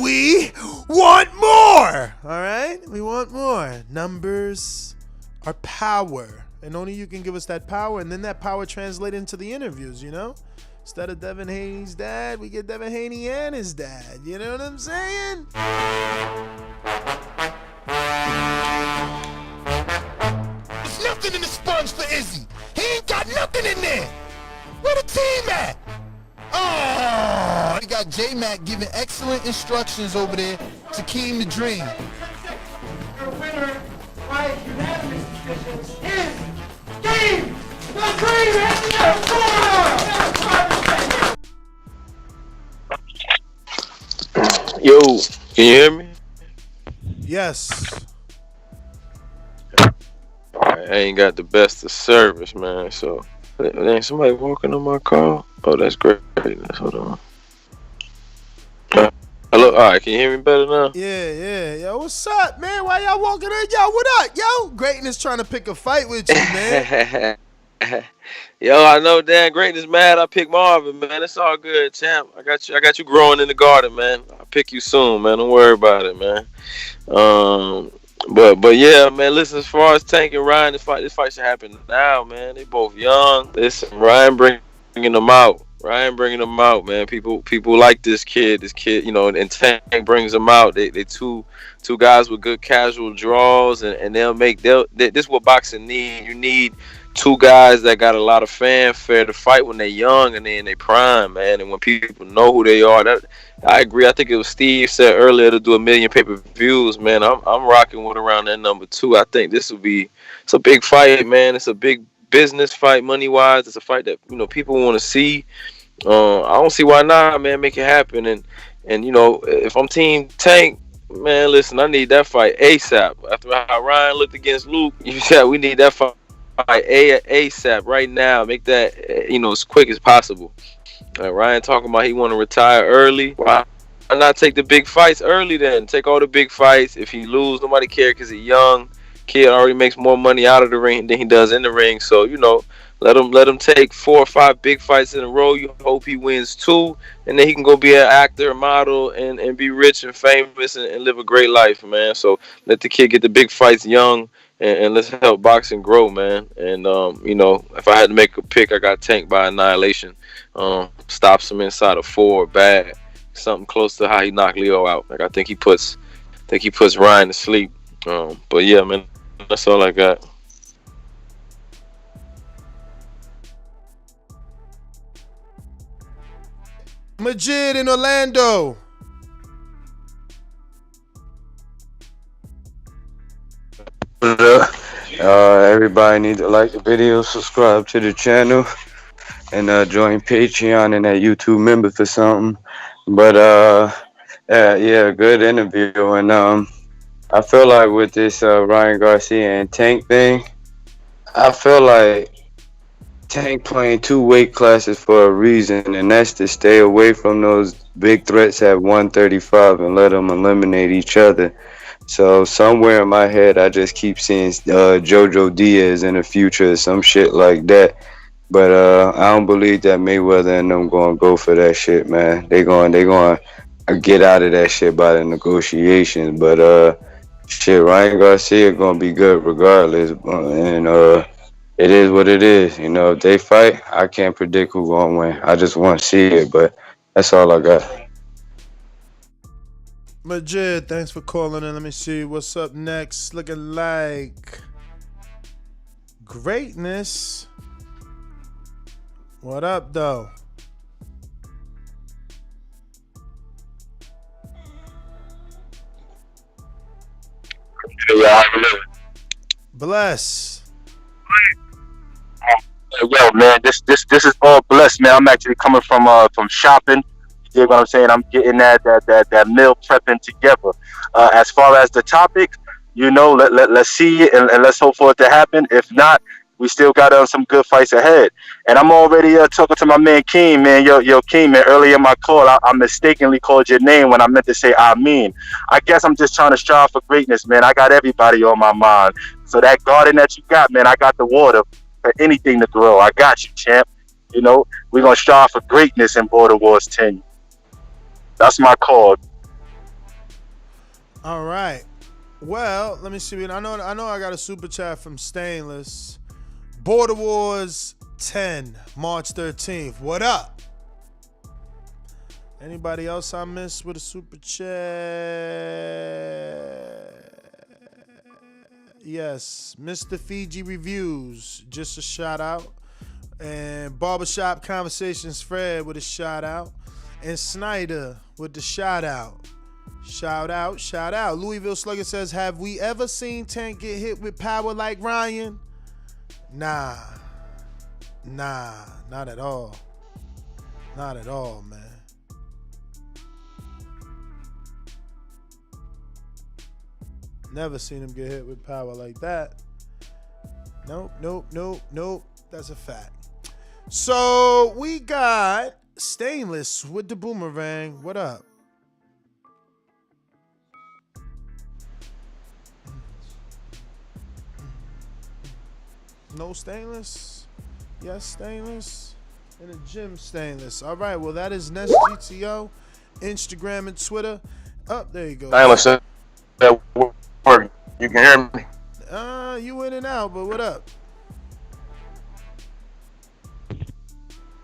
we want more, all right? We want more. Numbers are power, and only you can give us that power, and then that power translate into the interviews, you know? Instead of Devin Haney's dad, we get Devin Haney and his dad. You know what I'm saying? There's nothing in the sponge for Izzy. He ain't got nothing in there. Where the team at? Oh, we got J-Mac giving excellent instructions over there to Keem the Dream. Your winner by unanimous decisions is Keem the Dream. Yo, can you hear me? Yes. I ain't got the best of service, man. So, ain't somebody walking on my car? Oh, that's great. Hold on. Hello. All right, can you hear me better now? Yeah. Yo, what's up, man? Why y'all walking in? Yo, what up, yo? Greatness trying to pick a fight with you, man. Yo, I know Dan Greatness mad I picked Marvin, man. It's all good, champ. I got you growing in the garden, man. I'll pick you soon, man. Don't worry about it, man. But yeah, man, listen, as far as Tank and Ryan, this fight should happen now, man. They both young. Listen, Ryan bringing them out. Man. People like this kid, you know, and Tank brings them out. They two guys with good casual draws, and this is what boxing need. You need two guys that got a lot of fanfare to fight when they're young and they're in their prime, man. And when people know who they are, I agree. I think it was Steve said earlier to do 1 million pay-per-views, man. I'm rocking with around that number 2. I think it's a big fight, man. It's a big business fight, money-wise. It's a fight that, you know, people want to see. I don't see why not, man. Make it happen. And you know, if I'm Team Tank, man, listen, I need that fight ASAP. After how Ryan looked against Luke, you said we need that fight ASAP right now. Make that, you know, as quick as possible. Ryan talking about he want to retire early. Why not take the big fights early then? Take all the big fights. If he lose, nobody care because he's young. Kid already makes more money out of the ring than he does in the ring. So, you know, Let him take 4 or 5 big fights in a row. You hope he wins 2, and then he can go be an actor, a model, and be rich and famous and live a great life, man. So let the kid get the big fights young, and let's help boxing grow, man. And if I had to make a pick, I got Tank by annihilation. Stops him inside of 4, bad, something close to how he knocked Leo out. Like I think he puts Ryan to sleep. But yeah, man, that's all I got. Majid in Orlando. Everybody need to like the video, subscribe to the channel, and join Patreon and that YouTube member for something. But yeah, good interview. And I feel like with this Ryan Garcia and Tank thing, I feel like Tank playing 2 weight classes for a reason, and that's to stay away from those big threats at 135 and let them eliminate each other. So somewhere in my head, I just keep seeing Jojo Diaz in the future, some shit like that. But I don't believe that Mayweather and them gonna go for that shit, man. They going get out of that shit by the negotiations. But shit, Ryan Garcia gonna be good regardless, and it is what it is. You know, if they fight, I can't predict who gonna win. I just want to see it, but that's all I got. Majid, thanks for calling in. Let me see what's up next. Looking like Greatness. What up, though? Bless. Yo, man, this is all blessed, man. I'm actually coming from shopping. You dig what I'm saying? I'm getting that meal prepping together. As far as the topic, let's see it and let's hope for it to happen. If not, we still got some good fights ahead. And I'm already talking to my man Keem, man. Yo, Keem, man. Earlier in my call, I mistakenly called your name when I meant to say Amin. I guess I'm just trying to strive for greatness, man. I got everybody on my mind. So that garden that you got, man, I got the water for anything to grow. I got you, champ. We're going to strive for greatness in Border Wars 10. That's my call. All right. Well, let me see. I know I got a super chat from Stainless. Border Wars 10, March 13th. What up? Anybody else I missed with a super chat? Yes, Mr. Fiji Reviews, just a shout out. And Barbershop Conversations Fred with a shout out. And Snyder with the shout out. Shout out. Louisville Slugger says, have we ever seen Tank get hit with power like Ryan? Nah, not at all. Not at all, man. Never seen him get hit with power like that. Nope. That's a fact. So we got Stainless with the boomerang. What up? No Stainless? Yes, Stainless. In the gym, Stainless. All right, well, that is Nest GTO, Instagram and Twitter. Up there you go. Stainless, you can hear me? You in and out, but what up?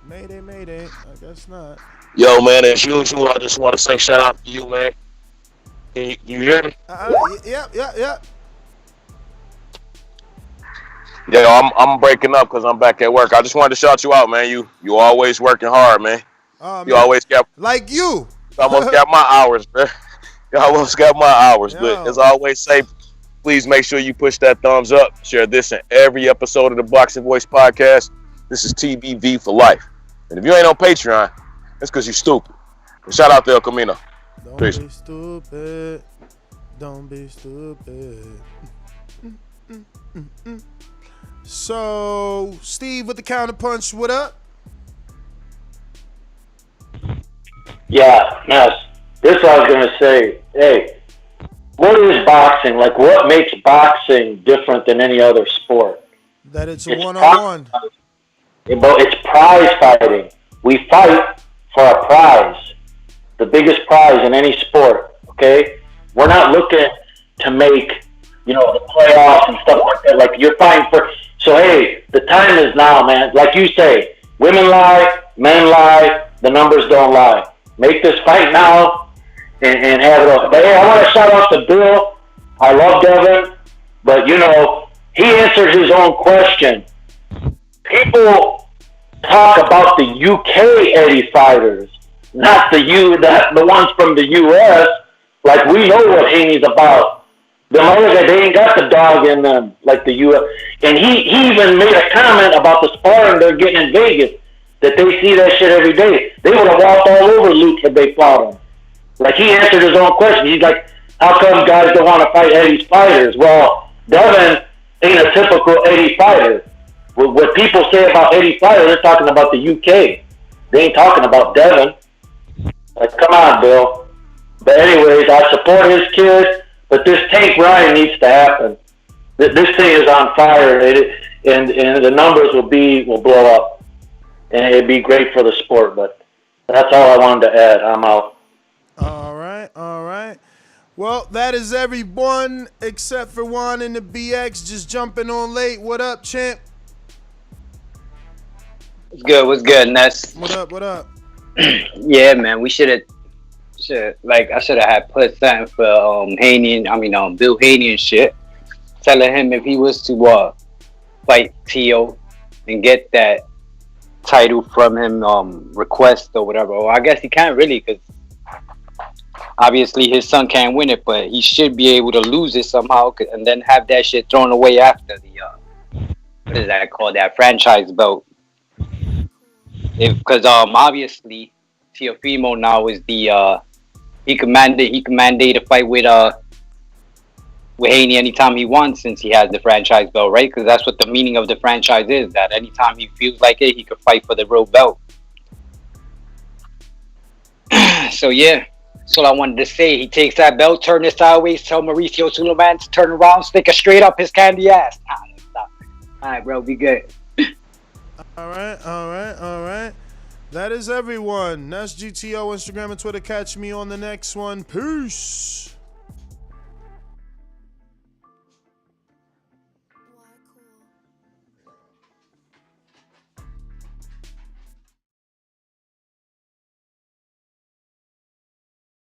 Mayday. I guess not. Yo, man, as usual, I just want to say shout out to you, man. You hear me? Yep. Yeah, I'm breaking up because I'm back at work. I just wanted to shout you out, man. You always working hard, man. You always got like you. Almost got my hours, bro. You almost got my hours, but as I always say, please make sure you push that thumbs up. Share this in every episode of the Boxing Voice podcast. This is TBV for life. And if you ain't on Patreon, that's because you're stupid. And shout out to El Camino. Peace. Don't be stupid. So, Steve with the counterpunch, what up? Yeah, Ness. This is what I was going to say. Hey, what is boxing? Like, what makes boxing different than any other sport? That it's a one-on-one. But it's prize fighting. We fight for a prize, the biggest prize in any sport. Okay, we're not looking to make the playoffs and stuff like that. Like you're fighting for. So hey, the time is now, man. Like you say, women lie, men lie, the numbers don't lie. Make this fight now and have it all. But hey, I want to shout out to Bill. I love Devin, but he answered his own question. People talk about the UK Eddie fighters, not the ones from the US. Like we know what Haney's about. The other guys, they ain't got the dog in them like the US. And he even made a comment about the sparring they're getting in Vegas, that they see that shit every day. They would have walked all over Luke if they fought him. Like he answered his own question. He's like, how come guys don't want to fight Eddie's fighters? Well, Devin ain't a typical Eddie fighter. What people say about Eddie fighter, they're talking about the UK. They ain't talking about Devin. Like, come on, Bill. But anyways, I support his kid, but this Tank Ryan needs to happen. This thing is on fire, and the numbers will blow up, and it'd be great for the sport. But that's all I wanted to add. I'm out. All right. Well, that is everyone except for Juan and the BX just jumping on late. What up, champ? What's good, Ness? What up? Yeah, man, we should have I should have had put something for Bill Haney and shit. Telling him if he was to fight Tio and get that title from him, request or whatever. Well, I guess he can't really, because obviously his son can't win it, but he should be able to lose it somehow and then have that shit thrown away after the what is that called, that franchise belt. Because obviously Teofimo now is the he can mandate a fight with Haney anytime he wants, since he has the franchise belt, right? Because that's what the meaning of the franchise is, that anytime he feels like it, he could fight for the real belt. So yeah, that's all I wanted to say. He takes that belt, turn it sideways, tell Mauricio Sulaimán to turn around, stick it straight up his candy ass. All right, bro, be good. All right. That is everyone. That's GTO, Instagram and Twitter. Catch me on the next one. Peace.